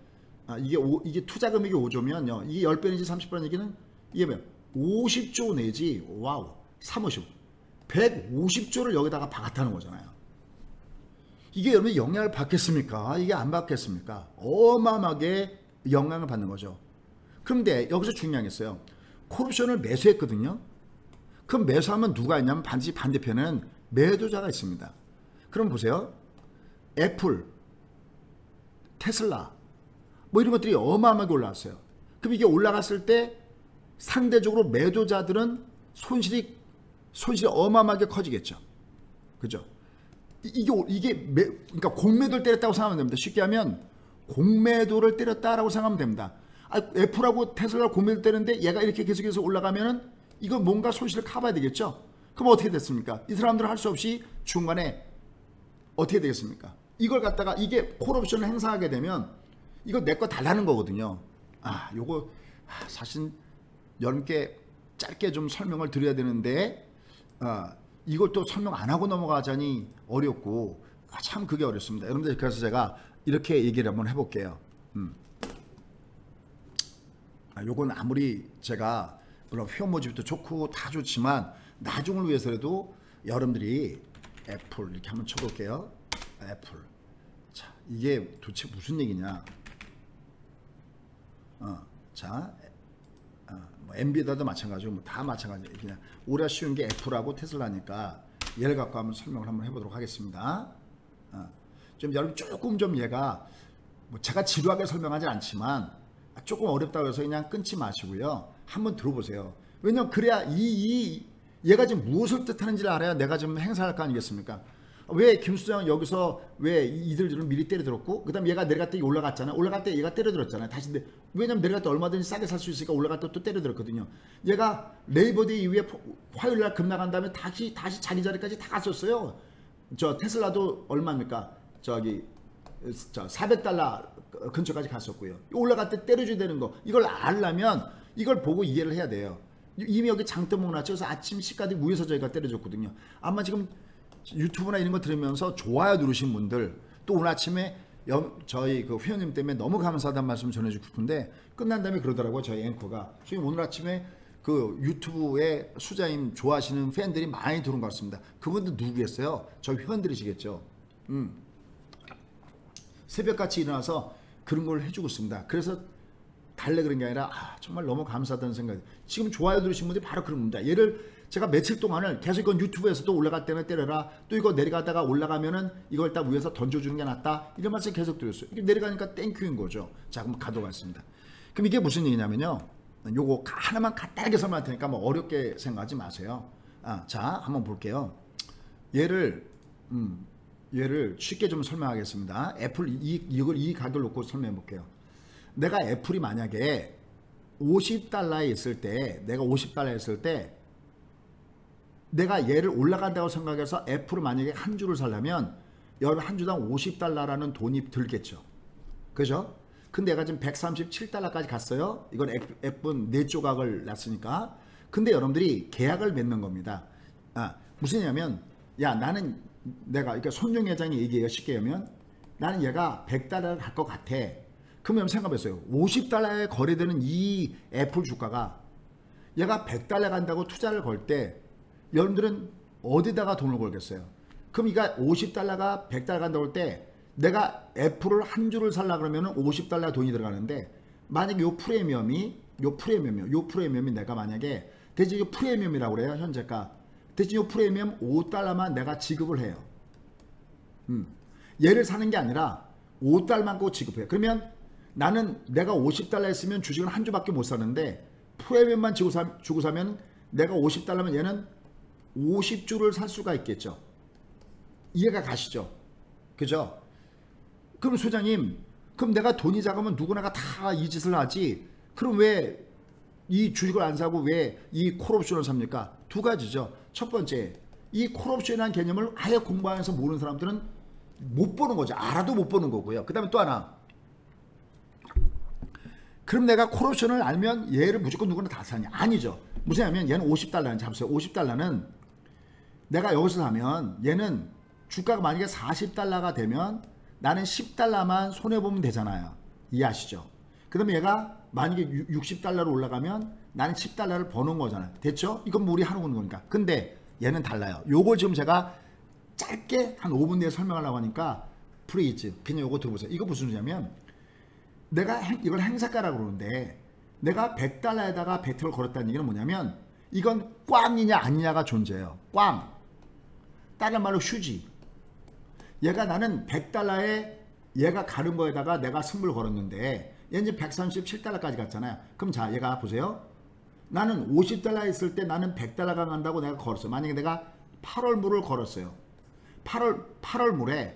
이게 투자 금액이 5조면요. 이게 10배 내지 30배라는 얘기는 이게 뭐 50조 내지, 와우, 350, 150조를 여기다가 박았다는 거잖아요. 이게 여러분 영향을 받겠습니까? 이게 안 받겠습니까? 어마어마하게 영향을 받는 거죠. 그런데 여기서 중요한 게 있어요. 콜옵션을 매수했거든요. 그럼 매수하면 누가 있냐면 반드시 반대편에는 매도자가 있습니다. 그럼 보세요. 애플, 테슬라 뭐 이런 것들이 어마어마하게 올라왔어요. 그럼 이게 올라갔을 때 상대적으로 매도자들은 손실이 어마어마하게 커지겠죠. 그죠? 그러니까 공매도를 때렸다고 생각하면 됩니다. 쉽게 하면 공매도를 때렸다라고 생각하면 됩니다. 애플하고 테슬라 공매도 때렸는데 얘가 이렇게 계속해서 올라가면은 이거 뭔가 손실을 커버해야 되겠죠. 그럼 어떻게 됐습니까? 이 사람들은 할 수 없이 중간에 어떻게 되겠습니까? 이걸 갖다가 이게 콜옵션을 행사하게 되면 이거 내 거 달라는 거거든요. 요거 사실 여러분께 짧게 좀 설명을 드려야 되는데 이걸 또 설명 안 하고 넘어가자니 어렵고 참 그게 어렵습니다. 여러분들 그래서 제가 이렇게 얘기를 한번 해볼게요. 요건 아무리 제가 물론 회원 모집도 좋고 다 좋지만 나중을 위해서라도 여러분들이 애플 이렇게 한번 쳐볼게요. 애플. 자, 이게 도대체 무슨 얘기냐? 뭐 엔비디아도 마찬가지고 뭐 다 마찬가지예요. 그냥 오히려 쉬운 게 애플하고 테슬라니까 얘를 갖고 한번 설명을 한번 해보도록 하겠습니다. 좀 여러분 조금 좀 얘가 뭐 제가 지루하게 설명하지 않지만 조금 어렵다고 해서 그냥 끊지 마시고요. 한번 들어보세요. 왜냐면 그래야 얘가 지금 무엇을 뜻하는지를 알아야 내가 좀 행사할 거 아니겠습니까? 왜 김수장 여기서 왜 이들을 미리 때려들었고 그 다음 얘가 내려갈 때 올라갔잖아. 올라갈 때 얘가 때려들었잖아요. 다시 왜냐면 내려갈 때 얼마든지 싸게 살 수 있으니까 올라갈 때 또 때려들었거든요. 얘가 레이버데이 이후에 화요일날 급락한 다음에 다시 자기 자리까지 다 갔었어요. 저 테슬라도 얼마입니까? 저 400달러 근처까지 갔었고요. 올라갈 때 때려줘야 되는 거 이걸 알려면 이걸 보고 이해를 해야 돼요. 이미 여기 장대목 났죠. 그래서 아침 시까지 위에서 저희가 때려줬거든요. 아마 지금 유튜브나 이런 거 들으면서 좋아요 누르신 분들 또 오늘 아침에 저희 그 회원님 때문에 너무 감사하다는 말씀 전해주고 싶은데 끝난 다음에 그러더라고요. 저희 앵커가 지금 오늘 아침에 그 유튜브에 수자님 좋아하시는 팬들이 많이 들어온 것 같습니다. 그분들 누구겠어요? 저희 회원들이시겠죠. 새벽같이 일어나서 그런 걸 해주고 있습니다. 그래서 달래 그런 게 아니라 정말 너무 감사하다는 생각이 지금 좋아요 누르신 분들이 바로 그런 겁니다. 얘를 제가 며칠 동안을 계속 이건 유튜브에서도 올라갈 때는 때려라 또 이거 내려가다가 올라가면은 이걸 딱 위에서 던져주는 게 낫다 이런 말씀 계속 드렸어요. 이게 내려가니까 땡큐인 거죠. 자 그럼 가도록 하겠습니다. 그럼 이게 무슨 얘기냐면요. 요거 하나만 간단하게 설명할 테니까 뭐 어렵게 생각하지 마세요. 자 한번 볼게요. 얘를 쉽게 좀 설명하겠습니다. 애플 이 가격을 놓고 설명해 볼게요. 내가 애플이 만약에 50달러에 있을 때 내가 50달러에 있을 때 내가 얘를 올라간다고 생각해서 애플을 만약에 한 주를 사려면 여러분 한 주당 50달러라는 돈이 들겠죠. 그죠? 근데 내가 지금 137달러까지 갔어요. 이건 애플 4조각을 놨으니까. 근데 여러분들이 계약을 맺는 겁니다. 무슨 얘기냐면 야 나는 내가 그러니까 손용 회장이 얘기해요. 쉽게 하면 나는 얘가 100달러를 갈 것 같아. 그럼 여러분 생각해보세요. 50달러에 거래되는 이 애플 주가가 얘가 100달러 간다고 투자를 걸 때 여러분들은 어디다가 돈을 걸겠어요? 그럼 이가 50달러가 100달러 간다고 할 때 내가 애플을 한 주를 살라 그러면 50달러 돈이 들어가는데 만약에 요 프리미엄이 내가 만약에 대신 이 프리미엄이라고 그래요. 현재가 대신 이 프리미엄 5달러만 내가 지급을 해요. 얘를 사는 게 아니라 5달러만 꼭 지급해요. 그러면 나는 내가 50달러 했으면 주식을 한 주밖에 못 사는데 프리미엄만 주고 사면 내가 50달러면 얘는 50주를 살 수가 있겠죠. 이해가 가시죠? 그죠? 그럼 소장님 그럼 내가 돈이 작으면 누구나가 다 이 짓을 하지. 그럼 왜 이 주식을 안 사고 왜 이 콜옵션을 삽니까? 두 가지죠. 첫 번째, 이 콜옵션이라는 개념을 아예 공부하면서 모르는 사람들은 못 보는 거죠. 알아도 못 보는 거고요. 그 다음에 또 하나, 그럼 내가 콜옵션을 알면 얘를 무조건 누구나 다 사냐? 아니죠. 무슨 얘기냐면 얘는 50달러는 잡으세요. 50달러는 내가 여기서 사면 얘는 주가가 만약에 40달러가 되면 나는 10달러만 손해보면 되잖아요. 이해하시죠? 그 다음에 얘가 만약에 60달러로 올라가면 나는 10달러를 버는 거잖아요. 됐죠? 이건 뭐 우리 하는 거니까. 근데 얘는 달라요. 요걸 지금 제가 짧게 한 5분 내에 설명하려고 하니까 프리즈 그냥 요거 들어보세요. 이거 무슨 소리냐면 내가 이걸 행사가라고 그러는데 내가 100달러에다가 배팅을 걸었다는 얘기는 뭐냐면 이건 꽝이냐 아니냐가 존재해요. 꽝. 다른 말로 휴지. 얘가 나는 100달러에 얘가 가는 거에다가 내가 승부를 걸었는데 얘는 이제 137달러까지 갔잖아요. 그럼 자, 얘가 보세요. 나는 50달러 있을 때 나는 100달러가 간다고 내가 걸었어요. 만약에 내가 8월물을 걸었어요. 8월물에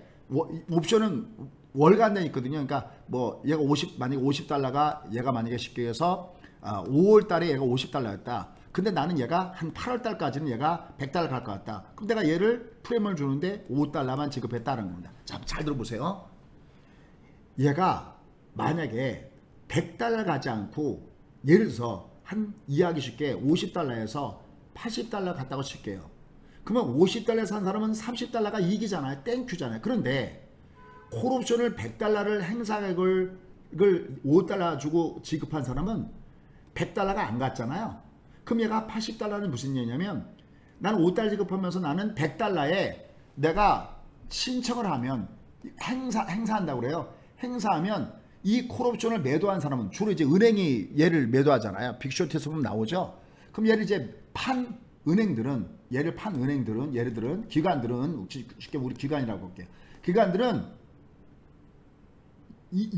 옵션은 월간에 있거든요. 그러니까 뭐 얘가 만약에 50달러가 얘가 만약에 쉽게 해서 5월 달에 얘가 50달러였다. 근데 나는 얘가 한 8월 달까지는 얘가 100달러 갈 것 같다. 그럼 내가 얘를 프레임을 주는데 5달러만 지급했다는 겁니다. 자, 잘 들어보세요. 얘가 만약에 100달러 가지 않고 예를 들어서 한 이해하기 쉽게 50달러에서 80달러 갔다고 칠게요. 그러면 50달러에 산 사람은 30달러가 이익이잖아요. 땡큐잖아요. 그런데 콜옵션을 100달러를 행사액을 5달러 주고 지급한 사람은 100달러가 안 갔잖아요. 그럼 얘가 80달러는 무슨 얘기냐면 나는 5달러 지급하면서 나는 100달러에 내가 신청을 하면 행사한다고 그래요. 행사하면 이 콜옵션을 매도한 사람은 주로 이제 은행이 얘를 매도하잖아요. 빅쇼트에서 보면 나오죠. 그럼 얘를 이제 판 은행들은 얘네들은 기관들은 쉽게 우리 기관이라고 할게요. 기관들은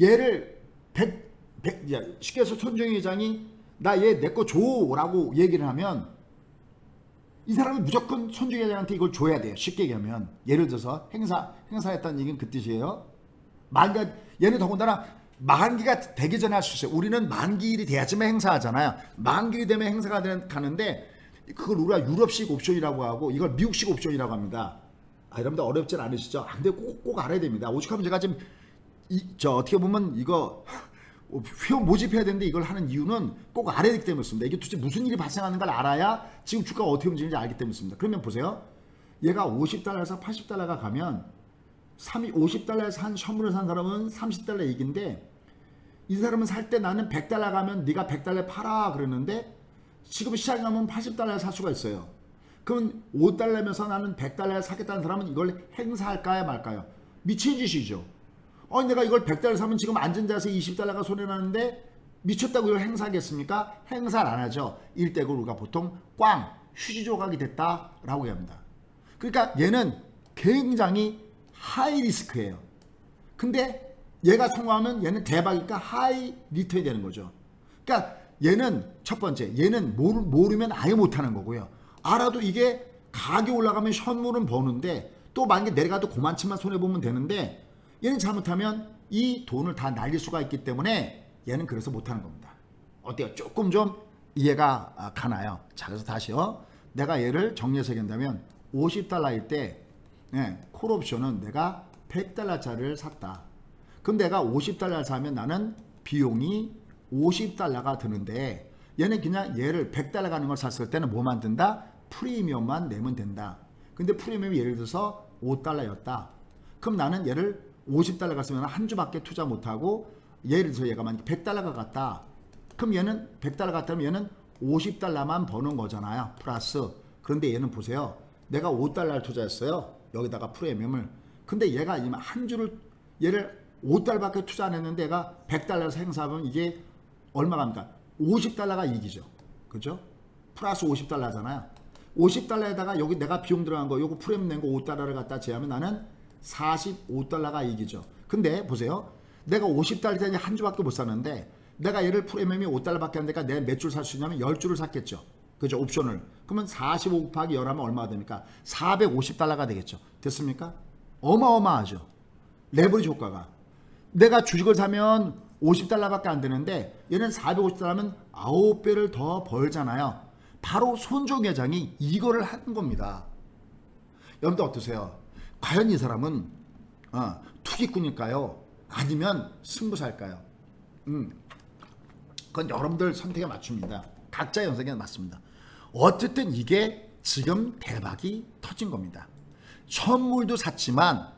얘를 쉽게 해서 손정희 회장이 나 얘 내 거 줘라고 얘기를 하면 이 사람은 무조건 손정희 회장한테 이걸 줘야 돼요. 쉽게 얘기하면 예를 들어서 행사했다는 얘기는 그 뜻이에요. 얘는 더군다나 만기가 되기 전에 할 수 있어요. 우리는 만기일이 돼야지만 행사하잖아요. 만기일이 되면 행사가 가는데 그걸 우리가 유럽식 옵션이라고 하고 이걸 미국식 옵션이라고 합니다. 여러분들 어렵진 않으시죠? 근데 꼭 알아야 됩니다. 오죽하면 제가 지금 어떻게 보면 이거 회원 모집해야 되는데 이걸 하는 이유는 꼭 알아야 되기 때문이었습니다. 이게 도대체 무슨 일이 발생하는 걸 알아야 지금 주가가 어떻게 움직이는지 알기 때문이었습니다. 그러면 보세요. 얘가 50달러에서 80달러가 가면 50달러에서 한 선물을 산 사람은 30달러 이익인데 이 사람은 살 때 나는 100달러 가면 네가 100달러에 팔아 그러는데 지금 시장에 가면 80달러에 살 수가 있어요. 그럼 5달러면서 나는 100달러에 사겠다는 사람은 이걸 행사할까요 말까요? 미친 짓이죠. 내가 이걸 100달러 사면 지금 앉은 자세 20달러가 손해나는데 미쳤다고 이걸 행사하겠습니까? 행사를 안 하죠. 일대고 우리가 보통 휴지 조각이 됐다라고 합니다. 그러니까 얘는 굉장히 하이 리스크예요. 근데 얘가 성공하면 얘는 대박이니까 하이 리턴이 되는 거죠. 그러니까 얘는 첫 번째, 얘는 모르면 아예 못하는 거고요. 알아도 이게 가격이 올라가면 현물은 버는데 또 만약에 내려가도 고만치만 손해보면 되는데 얘는 잘못하면 이 돈을 다 날릴 수가 있기 때문에 얘는 그래서 못하는 겁니다. 어때요? 조금 좀 이해가 가나요? 자, 그래서 다시요. 내가 얘를 정리해서 얘기한다면 50달러일 때 콜옵션은 내가 100달러짜리를 샀다. 그럼 내가 50달러를 사면 나는 비용이 50달러가 드는데 얘는 그냥 얘를 100달러 가는 걸 샀을 때는 뭐만 든다? 프리미엄만 내면 된다. 근데 프리미엄이 예를 들어서 5달러였다. 그럼 나는 얘를 50달러 갔으면 한 주밖에 투자 못하고 예를 들어서 얘가 만약 100달러가 갔다. 그럼 얘는 100달러 갔다면 얘는 50달러만 버는 거잖아요. 플러스. 그런데 얘는 보세요. 내가 5달러를 투자했어요. 여기다가 프리미엄을. 근데 얘가 한 주를 얘를 5달러밖에 투자 안 했는데 얘가 100달러에서 행사하면 이게 얼마 갑니까? 50달러가 이익이죠. 그죠? 플러스 50달러잖아요. 50달러에다가 여기 내가 비용 들어간 거 요거 프리미엄 낸 거 5달러를 갖다 제하면 나는 45달러가 이익이죠. 근데 보세요. 내가 50달러짜리 한 주밖에 못 샀는데 내가 얘를 프리미엄이 5달러밖에 안 되니까 내가 몇 줄 살 수 있냐면 10줄을 샀겠죠. 그죠? 옵션을. 그러면 45 곱하기 10 하면 얼마가 됩니까? 450달러가 되겠죠. 됐습니까? 어마어마하죠. 레버리지 효과가. 내가 주식을 사면 50달러밖에 안 되는데 얘는 450달러면 9배를 더 벌잖아요. 바로 손종 회장이 이거를 한 겁니다. 여러분들 어떠세요? 과연 이 사람은 투기꾼일까요? 아니면 승부사일까요? 그건 여러분들 선택에 맞춥니다. 각자의 선택에 맞습니다. 어쨌든 이게 지금 대박이 터진 겁니다. 선물도 샀지만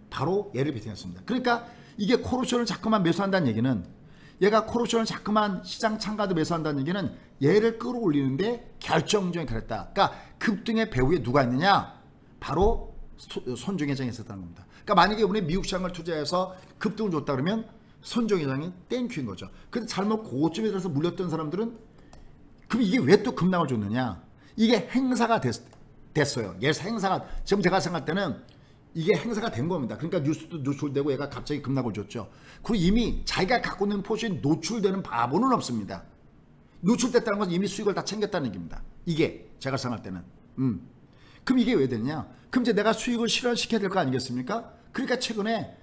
바로 얘를 베팅했습니다. 그러니까 이게 콜옵션을 자꾸만 매수한다는 얘기는, 얘가 콜옵션을 자꾸만 시장 참가도 매수한다는 얘기는 얘를 끌어올리는데 결정적인 역할을 했다. 그러니까 급등의 배후에 누가 있느냐? 바로 손종 회장이 있었다는 겁니다. 그러니까 만약에 이번에 미국 시장을 투자해서 급등을 줬다 그러면 손종 회장이 땡큐인 거죠. 근데 잘못 고점에 들어서 물렸던 사람들은 그럼 이게 왜 또 급락을 줬느냐? 이게 행사가 됐어요. 예를 행사가, 지금 제가 생각할 때는 이게 행사가 된 겁니다. 그러니까 뉴스도 노출되고 얘가 갑자기 급락을 줬죠. 그리고 이미 자기가 갖고 있는 포지션이 노출되는 바보는 없습니다. 노출됐다는 것은 이미 수익을 다 챙겼다는 얘기입니다. 이게 제가 생각할 때는. 그럼 이게 왜 되냐? 그럼 이제 내가 수익을 실현시켜야 될 거 아니겠습니까? 그러니까 최근에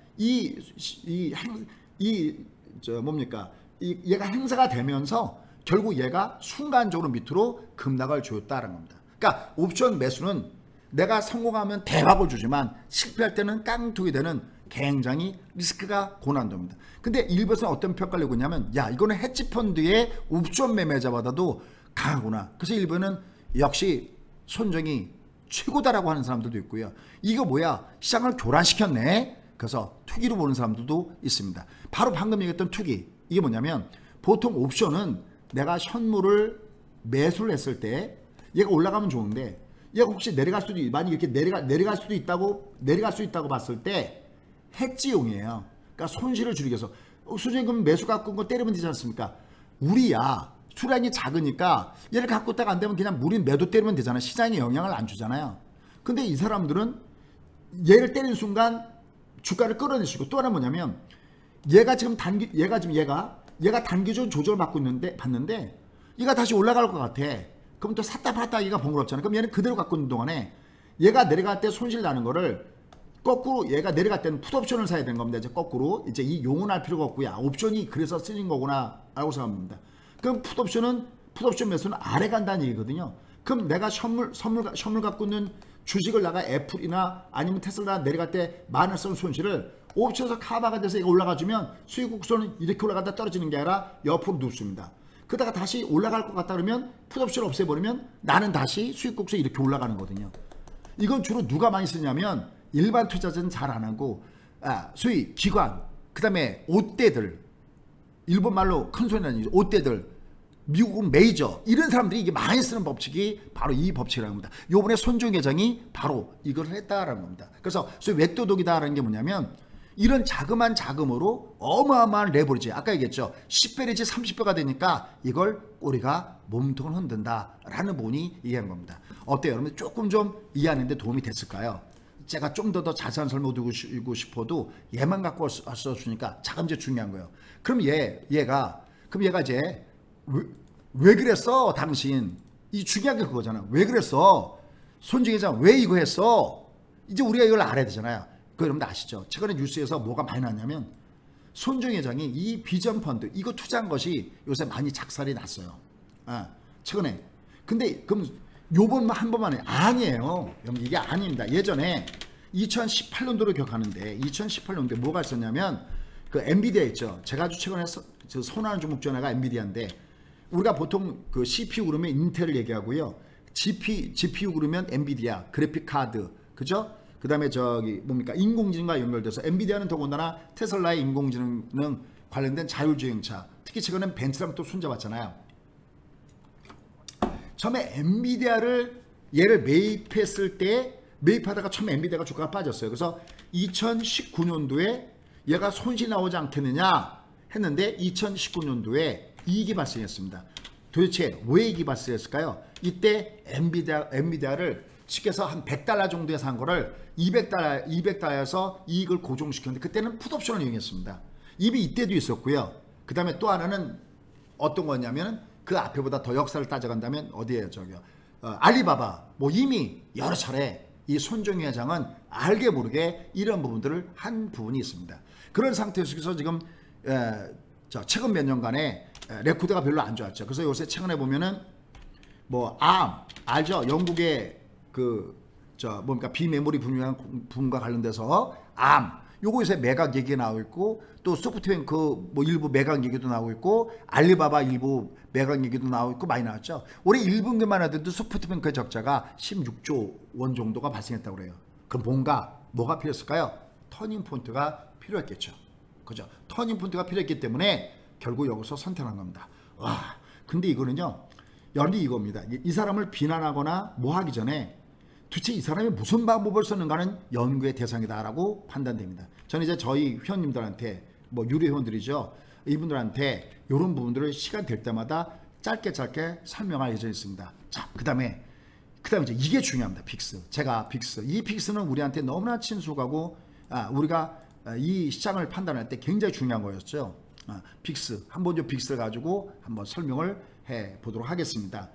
얘가 행사가 되면서 결국 얘가 순간적으로 밑으로 급락을 줬다는 겁니다. 그러니까 옵션 매수는 내가 성공하면 대박을 주지만 실패할 때는 깡통이 되는 굉장히 리스크가 고난도입니다. 근데 일부에서는 어떤 평가를 내고 있냐면, 야, 이거는 헤지펀드의 옵션 매매자보다도 강하구나. 그래서 일부는 역시 손정이 최고다라고 하는 사람들도 있고요. 이거 뭐야, 시장을 교란시켰네. 그래서 투기로 보는 사람들도 있습니다. 바로 방금 얘기했던 투기, 이게 뭐냐면 보통 옵션은 내가 현물을 매수를 했을 때 얘가 올라가면 좋은데 얘가 혹시 내려갈 수도, 만약 이렇게 내려갈 수도 있다고 봤을 때 해지용이에요. 그러니까 손실을 줄이기 위해서 수준이 그럼 매수 갖고 온 거 때리면 되지 않습니까? 우리야 수량이 작으니까 얘를 갖고 있다가 안 되면 그냥 무린 매도 때리면 되잖아요. 시장에 영향을 안 주잖아요. 근데 이 사람들은 얘를 때리는 순간 주가를 끌어내시고, 또 하나 뭐냐면 얘가 단기적으로 조정을 받고 있는데 봤는데 얘가 다시 올라갈 것 같아. 그럼 또 샀다 팔았다 하기가 번거롭잖아요. 그럼 얘는 그대로 갖고 있는 동안에 얘가 내려갈 때 손실 나는 거를 거꾸로, 얘가 내려갈 때는 풋옵션을 사야 되는 겁니다. 이제 거꾸로 이제 이 용언할 필요가 없고요. 옵션이 그래서 쓰인 거구나 라고 생각합니다. 그럼 풋옵션 매수는 아래 간다는 얘기거든요. 그럼 내가 선물 갖고 있는 주식을 나가 애플이나 아니면 테슬라 내려갈 때 많은 쓴 손실을 옵션에서 카바가 돼서 이거 올라가주면 수익 곡선은 이렇게 올라가다 떨어지는 게 아니라 옆으로 눕습니다. 그러다가 다시 올라갈 것 같다 그러면 풋옵션을 없애버리면 나는 다시 수익 곡선이 이렇게 올라가는 거거든요. 이건 주로 누가 많이 쓰냐면 일반 투자자는 잘 안 하고 소위 기관, 그 다음에 옷대들, 일본 말로 큰 소리 나는 옷대들, 미국은 메이저, 이런 사람들이 이게 많이 쓰는 법칙이 바로 이 법칙이라는 겁니다. 요번에 손종 회장이 바로 이걸 했다라는 겁니다. 그래서 소위 외도독이다라는 게 뭐냐면 이런 자그마한 자금으로 어마어마한 레버리지, 아까 얘기했죠. 10배 내지 30배가 되니까 이걸 꼬리가 몸통을 흔든다라는 부분이 이해한 겁니다. 어때요? 여러분 조금 좀 이해하는 데 도움이 됐을까요? 제가 좀 더 자세한 설명 드리고 싶어도 얘만 갖고 왔으니까 자금제 중요한 거예요. 그럼 얘가 이제 왜 그랬어 당신? 이 중요한 게 그거잖아. 왜 그랬어? 손정 회장 왜 이거 했어? 이제 우리가 이걸 알아야 되잖아요. 그거 여러분들 아시죠? 최근에 뉴스에서 뭐가 많이 나왔냐면 손정 회장이 이 비전 펀드 이거 투자한 것이 요새 많이 작살이 났어요. 최근에. 근데 그럼 요번 한 번만에 아니에요. 여러분 이게 아닙니다. 예전에 2018년도로 기억하는데 2018년도에 뭐가 있었냐면 그 엔비디아 있죠. 제가 아주 최근에 선호하는 종목 중 하나가 엔비디아인데 우리가 보통 그 CPU 그러면 인텔을 얘기하고요. GPU 그러면 엔비디아, 그래픽 카드, 그죠? 그 다음에 인공지능과 연결돼서 엔비디아는 더군다나 테슬라의 인공지능 관련된 자율주행차, 특히 최근엔 벤츠랑 또 손잡았잖아요. 처음에 엔비디아를 얘를 매입했을 때 매입하다가 처음에 엔비디아가 주가가 빠졌어요. 그래서 2019년도에 얘가 손실이 나오지 않겠느냐 했는데 2019년도에 이익이 발생했습니다. 도대체 왜 이익이 발생했을까요? 이때 엔비디아를 쉽게 해서 한 $100 정도에 산 거를 $200에서 이익을 고정시켰는데 그때는 풋옵션을 이용했습니다. 이미 이때도 있었고요. 그 다음에 또 하나는 어떤 거냐면 그 앞에보다 더 역사를 따져간다면 어디에요? 알리바바 뭐 이미 여러 차례 이 손정희 회장은 알게 모르게 이런 부분들을 한 부분이 있습니다. 그런 상태 속에서 지금 최근 몇 년간의 레코드가 별로 안 좋았죠. 그래서 요새 최근에 보면은 뭐 알죠? 영국의 뭡니까 비메모리 부분과 관련돼서 요거 요새 매각 얘기가 나오고 있고, 또 소프트뱅크 뭐 일부 매각 얘기도 나오고 있고, 알리바바 일부 매각 얘기도 나오고 있고 많이 나왔죠. 올해 1분기만 하더라도 소프트뱅크의 적자가 16조 원 정도가 발생했다고 그래요. 그럼 뭐가 필요했을까요? 터닝 포인트가 필요했겠죠. 그죠? 터닝 포인트가 필요했기 때문에 결국 여기서 선택한 겁니다. 근데 이거는요, 여러분이 이겁니다. 이 사람을 비난하거나 뭐 하기 전에 도대체 이 사람이 무슨 방법을 쓰는가는 연구의 대상이다라고 판단됩니다. 저는 이제 저희 회원님들한테, 뭐 유료 회원들이죠, 이분들한테 이런 부분들을 시간 될 때마다 짧게 설명할 예정이 있습니다. 자, 그다음에 이제 이게 중요합니다. 빅스. 이 빅스는 우리한테 너무나 친숙하고 우리가 이 시장을 판단할 때 굉장히 중요한 거였죠. 빅스. 한번 좀 빅스를 가지고 한번 설명을 해 보도록 하겠습니다.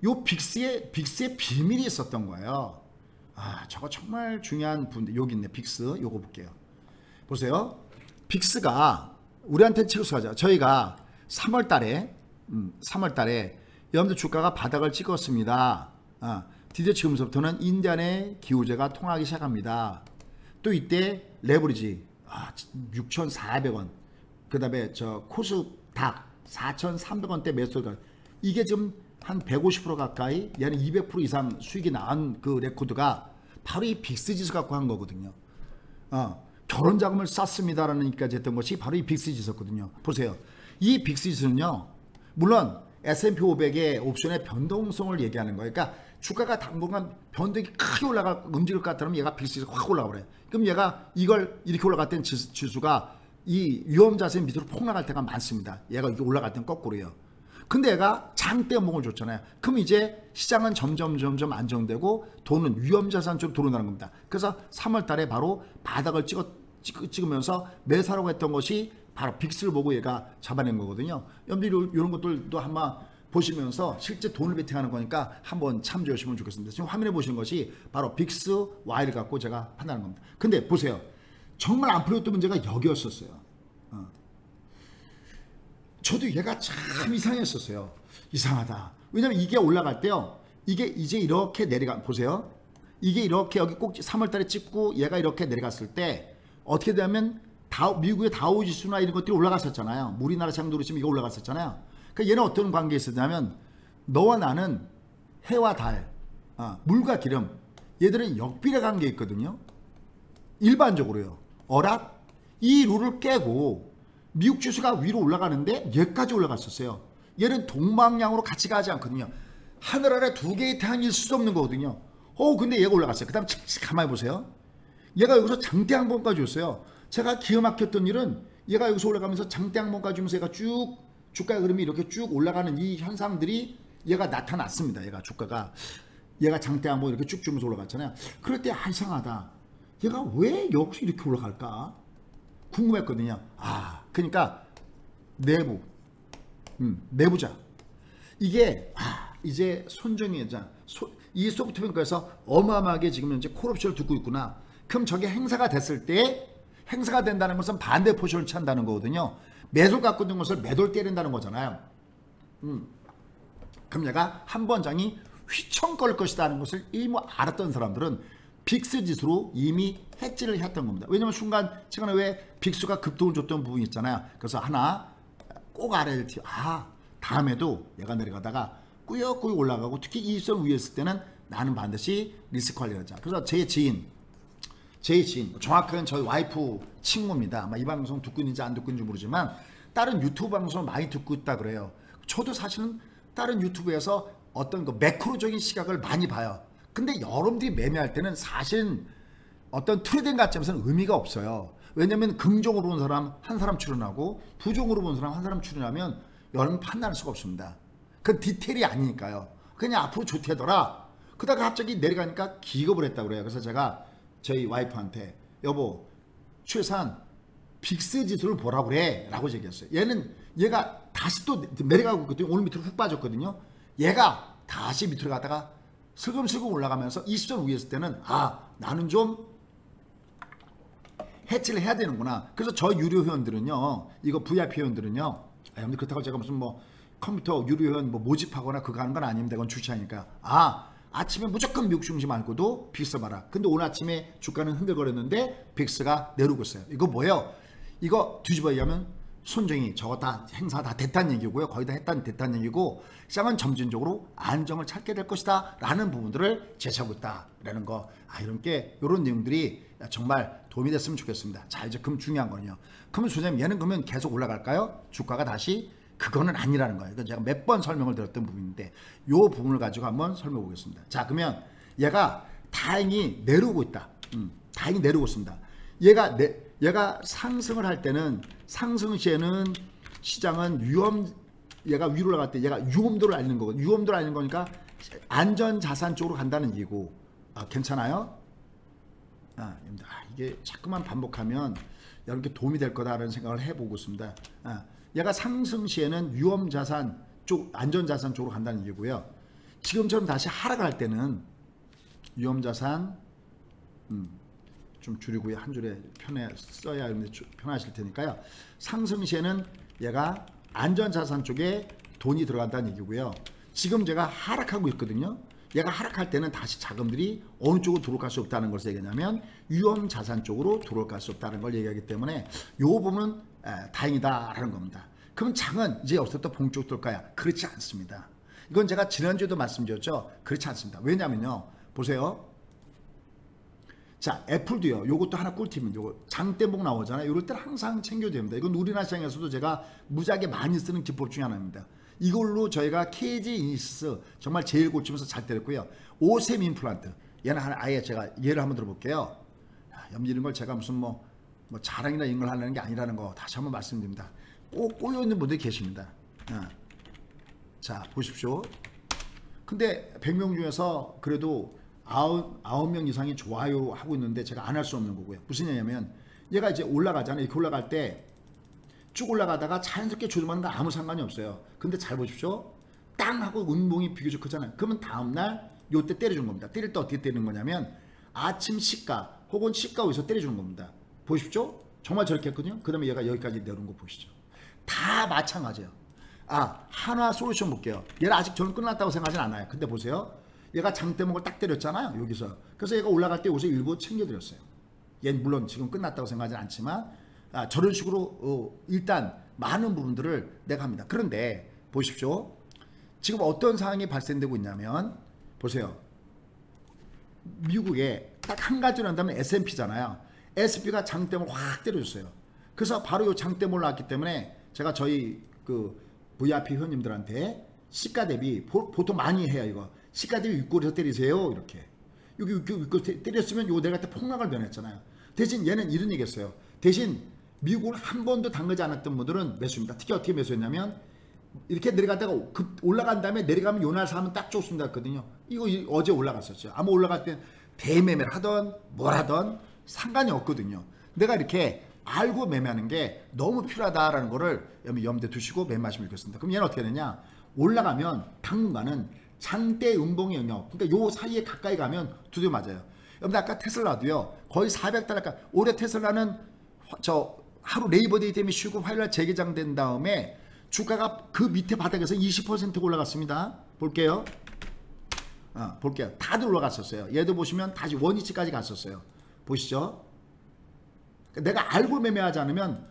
요 빅스의 비밀이 있었던 거예요. 저거 정말 중요한 부분인데, 여기 있네. 빅스. 요거 볼게요. 보세요. 빅스가 우리한테 친숙하죠. 저희가 3월 달에 여러분들 주가가 바닥을 찍었습니다. 드디어 지금부터는 인디안의 기호제가 통하기 시작합니다. 또 이때 레버리지 6,400원, 그 다음에 코스닥 4,300원대 매수가, 이게 지금 한 150% 가까이, 얘는 200% 이상 수익이 나온 그 레코드가 바로 이 빅스 지수 갖고 한 거거든요. 결혼 자금을 쌌습니다라는 얘기까지 했던 것이 바로 이 빅스 지수였거든요. 보세요. 이 빅스 지수는요, 물론 S&P 500의 옵션의 변동성을 얘기하는 거예요. 그러니까 주가가 당분간 변동이 크게 움직일 것 같다면 얘가 빅스 지수가 확 올라가 버려요. 그럼 얘가 이걸 이렇게 올라갈 땐 지수가 이 위험 자세 밑으로 폭락할 때가 많습니다. 얘가 이렇게 올라갈 땐 거꾸로요. 근데 얘가 장대 목을 줬잖아요. 그럼 이제 시장은 점점 안정되고 돈은 위험자산 쪽으로 돌아가는 겁니다. 그래서 3월 달에 바로 바닥을 찍으면서 매수하라고 했던 것이 바로 빅스를 보고 얘가 잡아낸 거거든요. 여러분들 이런 것들도 한번 보시면서 실제 돈을 베팅하는 거니까 한번 참조해 주시면 좋겠습니다. 지금 화면에 보시는 것이 바로 빅스 Y를 갖고 제가 판단하는 겁니다. 근데 보세요. 정말 안 풀렸던 문제가 여기였었어요. 저도 얘가 참 이상했었어요. 이상하다. 왜냐면 이게 올라갈 때요, 이게 이제 이렇게 보세요. 이게 이렇게 여기 꼭 3월 달에 찍고 얘가 이렇게 내려갔을 때 어떻게 되냐면 미국의 다우 지수나 이런 것들이 올라갔었잖아요. 우리나라 장도로 지금 이거 올라갔었잖아요. 그러니까 얘는 어떤 관계에 있었냐면, 너와 나는 해와 달, 물과 기름, 얘들은 역비례 관계에 있거든요. 일반적으로요. 이 룰을 깨고 미국 지수가 위로 올라가는데 얘까지 올라갔었어요. 얘는 동방향으로 같이 가지 않거든요. 하늘 아래 두 개의 태양이 있을 수 없는 거거든요. 근데 얘가 올라갔어요. 그 다음 가만히 보세요. 얘가 여기서 장대 항봉까지 줬어요. 제가 기가 막혔던 일은 얘가 여기서 올라가면서 장대 항봉까지 주면서 얘가 쭉 주가 흐름이 이렇게 쭉 올라가는 이 현상들이 얘가 나타났습니다. 얘가 장대 항봉 이렇게 쭉 주면서 올라갔잖아요. 그럴 때 이상하다. 얘가 왜 여기서 이렇게 올라갈까? 궁금했거든요. 그러니까 내부자. 이게 이제 손정희 회장, 이 소프트뱅크에서 어마어마하게 지금 현재 콜옵션을 두고 있구나. 그럼 저게 행사가 됐을 때, 행사가 된다는 것은 반대 포지션을 취한다는 거거든요. 매도 갖고 있는 것을 매도를 때린다는 거잖아요. 그럼 얘가 한 번장이 휘청거릴 것이다 하는 것을 이미 알았던 사람들은 빅스 지수로 이미 해지를 했던 겁니다. 왜냐면 순간 최근에 왜 빅스가 급등을 줬던 부분이 있잖아요. 그래서 하나 꼭 알아야 될 다음에도 얘가 내려가다가 꾸역꾸역 올라가고, 특히 이 선 위에 있을 때는 나는 반드시 리스크 관리를 하자. 그래서 제 지인, 정확하게는 저희 와이프 친구입니다. 아마 이 방송 듣고 있는지 안 듣고 있는지 모르지만 다른 유튜브 방송을 많이 듣고 있다 그래요. 저도 사실은 다른 유튜브에서 어떤 그 매크로적인 시각을 많이 봐요. 근데 여러분들이 매매할 때는 사실 어떤 트레이딩 관점에서는 의미가 없어요. 왜냐면 긍정으로 본 사람 한 사람 출연하고 부정으로 본 사람 한 사람 출연하면 여러분 판단할 수가 없습니다. 그 디테일이 아니니까요. 그냥 앞으로 좋대더라. 그러다가 갑자기 내려가니까 기겁을 했다고 그래요. 그래서 제가 저희 와이프한테, 여보 최소한 빅스 지수를 보라고 그래 라고 얘기했어요. 얘가 다시 또 내려가고 있거든요. 오늘 밑으로 훅 빠졌거든요. 얘가 다시 밑으로 갔다가 슬금슬금 올라가면서 20선 위에 있을 때는 나는 좀 해치를 해야 되는구나. 그래서 저 유료 회원들은요, 이거 VIP 회원들은요, 여러분들 그렇다고 제가 무슨 뭐 컴퓨터 유료 회원 뭐 모집하거나 그거 하는 건 아닙니다. 이건 주차니까. 아침에 무조건 미국 증시 말고도 빅스 봐라. 근데 오늘 아침에 주가는 흔들거렸는데 빅스가 내려오고 있어요. 이거 뭐예요? 이거 뒤집어 얘기하면 손정이 저거 다 행사 다 됐다는 얘기고요. 거의 다 됐다는 얘기고, 시장은 점진적으로 안정을 찾게 될 것이다 라는 부분들을 제시하고 있다라는 거. 이런 내용들이 정말 도움이 됐으면 좋겠습니다. 자, 이제 그럼 중요한 거는요. 그러면 소장님, 얘는 그러면 계속 올라갈까요? 주가가 다시? 그거는 아니라는 거예요. 이건 제가 몇 번 설명을 드렸던 부분인데, 이 부분을 가지고 한번 설명해 보겠습니다. 자, 그러면 얘가 다행히 내려오고 있다. 다행히 내려오고 있습니다. 얘가 상승을 할 때는, 상승 시에는 시장은 얘가 위로 올라갈 때 얘가 유험도를 알리는 거거든요. 유험도를 알리는 거니까 안전자산 쪽으로 간다는 얘기고. 괜찮아요? 이게 자꾸만 반복하면 여러분께 도움이 될 거다라는 생각을 해보고 있습니다. 얘가 상승 시에는 위험자산 쪽, 안전자산 쪽으로 간다는 얘기고요. 지금처럼 다시 하락을 할 때는 위험자산, 좀 줄이고요. 한 줄에 써야 편하실 테니까요. 상승 시에는 얘가 안전자산 쪽에 돈이 들어간다는 얘기고요. 지금 제가 하락하고 있거든요. 얘가 하락할 때는 다시 자금들이 어느 쪽으로 들어갈 수 없다는 것을 얘기하냐면 위험자산 쪽으로 들어갈 수 없다는 걸 얘기하기 때문에 이 부분은 다행이다라는 겁니다. 그럼 장은 이제 여기서부터 본격적으로 들어올까요? 그렇지 않습니다. 이건 제가 지난주에도 말씀드렸죠. 그렇지 않습니다. 왜냐면요. 보세요. 자, 애플도요. 요것도 하나 꿀팁입니다. 요거 장대목 나오잖아요. 이럴 때는 항상 챙겨야 됩니다. 이건 우리나라 시장에서도 제가 무지하게 많이 쓰는 기법 중에 하나입니다. 이걸로 저희가 KG 이니시스 정말 제일 고치면서 잘 때렸고요. 오셈 임플란트. 얘는 아예 제가 예를 한번 들어볼게요. 염지는 걸 제가 무슨 뭐 자랑이나 이런 걸 하려는 게 아니라는 거 다시 한번 말씀드립니다. 꼭 꼬여있는 분들이 계십니다. 자, 보십시오. 근데 100명 중에서 그래도 9명 이상이 좋아요 하고 있는데 제가 안 할 수 없는 거고요. 무슨 얘기냐면 얘가 이제 올라가잖아요. 이렇게 올라갈 때 쭉 올라가다가 자연스럽게 조정하는 거 아무 상관이 없어요. 근데 잘 보십시오. 땅 하고 운봉이 비교적 크잖아요. 그러면 다음날 요때 때려준 겁니다. 때릴 때 어떻게 때리는 거냐면 아침 시가 혹은 시가 위에서 때려주는 겁니다. 보십시오. 정말 저렇게 했거든요. 그 다음에 얘가 여기까지 내려온 거 보시죠. 다 마찬가지예요. 한화 솔루션 볼게요. 얘는 아직 저는 끝났다고 생각하진 않아요. 근데 보세요. 얘가 장대목을 딱 때렸잖아요. 여기서. 그래서 얘가 올라갈 때 옷을 일부 챙겨드렸어요. 얘는 물론 지금 끝났다고 생각하진 않지만 저런 식으로 일단 많은 부분들을 내가 합니다. 그런데 보십시오. 지금 어떤 상황이 발생되고 있냐면 보세요. 미국에 딱 한 가지로 한다면 S&P잖아요. S&P가 장대목을 확 때려줬어요. 그래서 바로 이 장대목을 나왔기 때문에 제가 저희 그 VIP 회원님들한테 시가 대비 보통 많이 해요. 이거 시가 대비 윗골에서 때리세요. 이렇게 여기 윗골 때렸으면 요 내가 때 폭락을 면했잖아요. 대신 얘는 이런 얘기했어요. 대신 미국을 한 번도 담그지 않았던 분들은 매수입니다. 특히 어떻게 매수했냐면 이렇게 내려갔다가 올라간 다음에 내려가면 요날 사면 딱 좋습니다 했거든요. 이거 어제 올라갔었죠. 아마 올라갈 때 대매매를 하던 뭘 하던 상관이 없거든요. 내가 이렇게 알고 매매하는 게 너무 필요하다라는 거를 염두에 두시고 매매하시면 좋겠습니다. 그럼 얘는 어떻게 되냐? 올라가면 당분간은 장대 음봉의 영역, 그러니까 요 사이에 가까이 가면 두드려 맞아요. 여러분 아까 테슬라도요. 거의 400달러, 올해 테슬라는 하루 레이버데이 때문에 쉬고 화요일날 재개장된 다음에 주가가 그 밑에 바닥에서 20% 올라갔습니다. 볼게요. 볼게요. 다들 올라갔었어요. 얘도 보시면 다시 원위치까지 갔었어요. 보시죠. 내가 알고 매매하지 않으면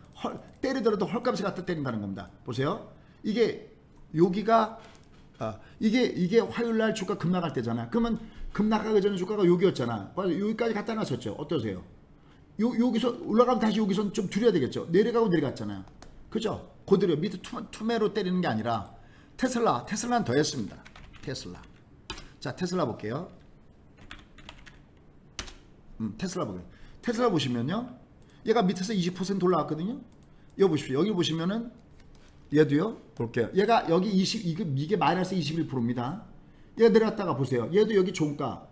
때리더라도 헐값에 갖다 때린다는 겁니다. 보세요. 이게 여기가 이게 화요일날 주가 급락할 때잖아요. 그러면 급락하기 전에 주가가 여기였잖아. 여기까지 갖다 놨었죠. 어떠세요? 여기서 올라가면 다시 여기서 좀 줄여야 되겠죠. 내려가고 내려갔잖아요. 그죠? 그대로 밑에 투매로 때리는 게 아니라 테슬라는 더 했습니다. 테슬라. 자, 테슬라 볼게요. 테슬라 볼게요. 테슬라 보시면요. 얘가 밑에서 20% 올라왔거든요. 여기 보십시오. 여기 보시면은 얘도요. 볼게요. 얘가 여기 이게 마이너스 21%입니다. 얘가 내려갔다가 보세요. 얘도 여기 종가.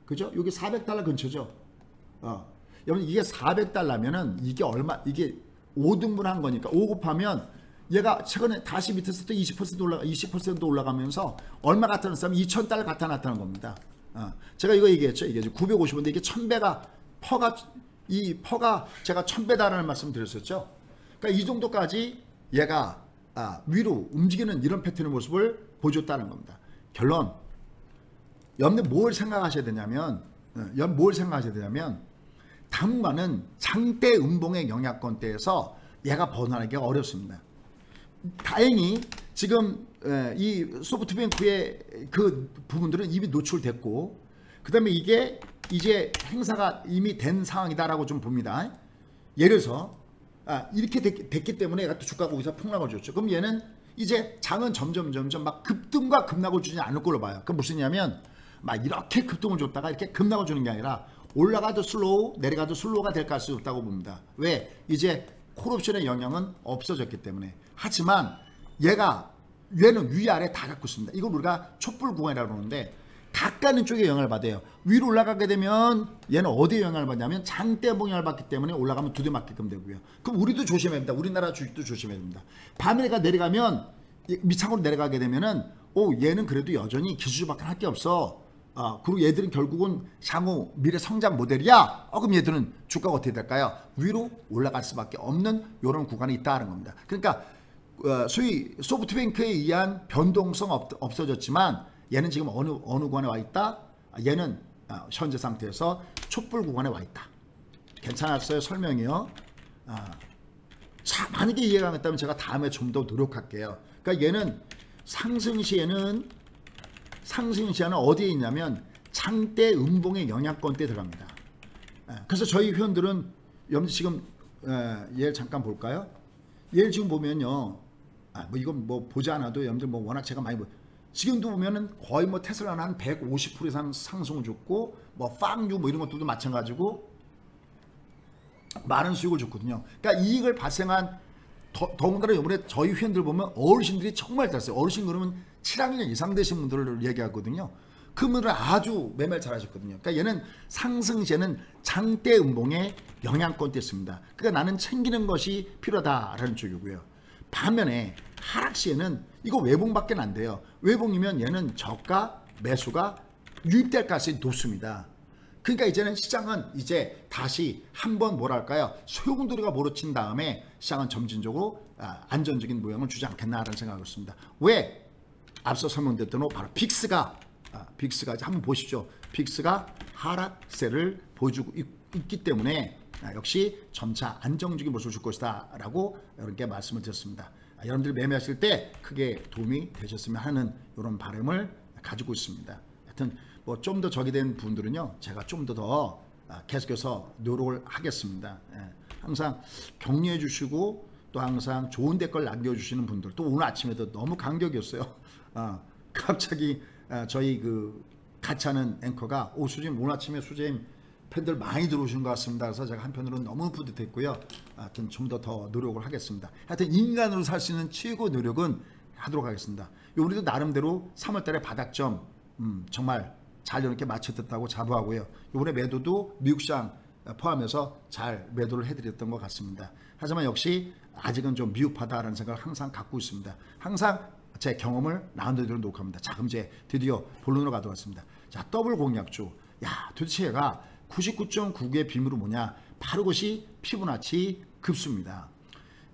그죠? 여기 400달러 근처죠. 여러분 이게 400달러면은 이게 얼마, 이게 5등분 한 거니까 5 곱하면 얘가 최근에 다시 밑에서부터 20% 올라가면서 얼마 갖다 놨으면 2,000달러 갖다 놨다는 겁니다. 제가 이거 얘기했죠. 이게 950인데 이게 1000배가 퍼가 제가 1000배다라는 말씀 드렸었죠. 그러니까 이 정도까지 얘가 위로 움직이는 이런 패턴의 모습을 보여줬다는 겁니다. 결론, 여러분들 뭘 생각하셔야 되냐면 당분간은 장대 음봉의 영향권대에서 얘가 벗어나기가 어렵습니다. 다행히 지금 이 소프트뱅크의 그 부분들은 이미 노출됐고, 그 다음에 이게 이제 행사가 이미 된 상황이다라고 좀 봅니다. 예를 들어서 이렇게 됐기 때문에 얘가 또 주가가 거기서 폭락을 줬죠. 그럼 얘는 이제 장은 점점 막 급등과 급락을 주지 않을 걸로 봐요. 그 무슨 얘기냐면 막 이렇게 급등을 줬다가 이렇게 급락을 주는 게 아니라 올라가도 슬로우, 내려가도 슬로우가 될 가능성이 없다고 봅니다. 왜? 이제 콜옵션의 영향은 없어졌기 때문에. 하지만 얘는 위아래 다 갖고 있습니다. 이걸 우리가 촛불 구간이라고 그러는데 가까운 쪽에 영향을 받아요. 위로 올라가게 되면 얘는 어디에 영향을 받냐면 장대봉 영향을 받기 때문에 올라가면 두대 맞게끔 되고요. 그럼 우리도 조심해야 됩니다. 우리나라 주식도 조심해야 됩니다. 밤에 내려가면 밑창으로 내려가게 되면은 얘는 그래도 여전히 기술주밖에 할 게 없어. 그리고 얘들은 결국은 향후 미래 성장 모델이야. 그럼 얘들은 주가가 어떻게 될까요? 위로 올라갈 수밖에 없는 이런 구간이 있다는 겁니다. 그러니까 소위 소프트뱅크에 의한 변동성 없어졌지만 얘는 지금 어느 구간에 와 있다? 얘는 현재 상태에서 촛불 구간에 와 있다. 괜찮았어요? 설명이요. 자, 만약에 이해가 안 됐다면 제가 다음에 좀 더 노력할게요. 그러니까 얘는 상승 시에는 어디에 있냐면 장대 음봉의 영향권대에 들어갑니다. 그래서 저희 회원들은 여러분 지금 얘를 잠깐 볼까요? 얘를 지금 보면요. 이건 보지 않아도 여러분들 워낙 제가 많이 지금도 보면은 거의 테슬라는 한 150% 이상 상승을 줬고 빵유 이런 것들도 마찬가지고 많은 수익을 줬거든요. 그러니까 이익을 발생한 더군다나 이번에 저희 회원들 보면 어르신들이 정말 잘했어요. 어르신 그러면 7학년 이상 되신 분들을 얘기하거든요. 그분들은 아주 매매를 잘하셨거든요. 그러니까 얘는 상승시에는 장대 음봉의 영향권대 있습니다. 그러니까 나는 챙기는 것이 필요하다라는 쪽이고요. 반면에 하락시에는 이거 외봉밖에 안 돼요. 외봉이면 얘는 저가 매수가 유입될 가능성이 높습니다. 그러니까 이제는 시장은 이제 다시 한번 뭐랄까요, 소용돌이가 몰아친 다음에 시장은 점진적으로 안전적인 모양을 주지 않겠나라는 생각을 했습니다. 왜? 앞서 설명드렸던 바로 빅스가 한번 보시죠. 빅스가 하락세를 보여주고 있기 때문에 역시 점차 안정적인 모습을 줄 것이다 라고 여러분께 말씀을 드렸습니다. 여러분들이 매매하실 때 크게 도움이 되셨으면 하는 이런 바람을 가지고 있습니다. 하여튼 좀 더 적이 된 분들은요, 제가 좀 더 계속해서 노력을 하겠습니다. 항상 격려해 주시고 또 항상 좋은 댓글 남겨주시는 분들, 또 오늘 아침에도 너무 감격이었어요. 갑자기 저희 같이 하는 앵커가 수재님 오늘 아침에 수재님 팬들 많이 들어오신 것 같습니다. 그래서 제가 한편으로는 너무 뿌듯했고요. 하여튼 좀 더 노력을 하겠습니다. 하여튼 인간으로 살 수 있는 최고 노력은 하도록 하겠습니다. 우리도 나름대로 3월달에 바닥점 정말 잘 이렇게 맞춰졌다고 자부하고요. 이번에 매도도 미국 시장 포함해서 잘 매도를 해드렸던 것 같습니다. 하지만 역시 아직은 좀 미흡하다라는 생각을 항상 갖고 있습니다. 항상 제 경험을 나눈대로 녹화합니다. 자, 그럼 이제 드디어 본론으로 가도록 하겠습니다. 자, 더블 공략주. 도대체 얘가 99.99의 비밀은 뭐냐? 바로 그것이 피보나치 급수입니다.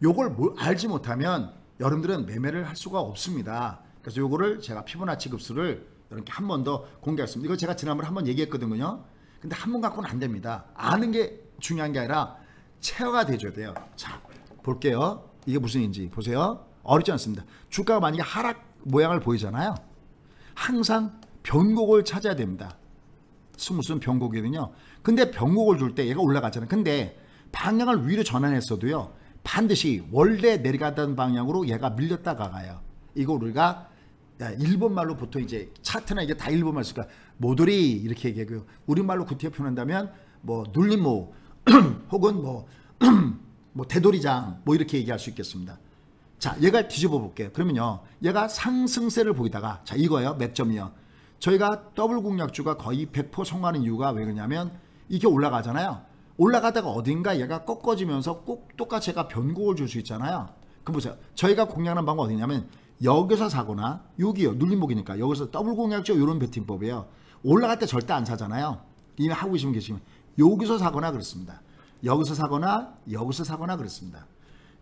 요걸 알지 못하면 여러분들은 매매를 할 수가 없습니다. 그래서 요거를 제가 피보나치 급수를 이렇게 한 번 더 공개했습니다. 이거 제가 지난번에 한번 얘기했거든요. 근데 한 번 갖고는 안 됩니다. 아는 게 중요한 게 아니라 체화가 돼줘야 돼요. 자, 볼게요. 이게 무슨 인지 보세요. 어렵지 않습니다. 주가가 만약에 하락 모양을 보이잖아요. 항상 변곡을 찾아야 됩니다. 무슨 변곡이거든요. 근데 변곡을 줄 때 얘가 올라가잖아요. 근데 방향을 위로 전환했어도요, 반드시 원래 내려가던 방향으로 얘가 밀렸다가 가요. 이거 우리가 일본말로 보통 이제 차트나 이게 다 일본말 쓰니까 모돌이 이렇게 얘기하고요. 우리말로 구태여 표현한다면 눌림모 혹은 대도리장 이렇게 얘기할 수 있겠습니다. 자, 얘가 뒤집어 볼게요. 그러면요, 얘가 상승세를 보이다가, 자, 이거예요. 몇 점이요? 저희가 더블 공략주가 거의 100% 성공하는 이유가 왜 그러냐면 이게 올라가잖아요. 올라가다가 어딘가 얘가 꺾어지면서 꼭 똑같이 얘가 변곡을 줄 수 있잖아요. 그럼 보세요. 저희가 공략하는 방법 어디냐면 여기서 사거나 여기요. 눌림목이니까 여기서 더블 공략죠. 이런 베팅법이에요. 올라갈 때 절대 안 사잖아요. 이미 하고 계시면 여기서 사거나 그렇습니다. 여기서 사거나 여기서 사거나 그렇습니다.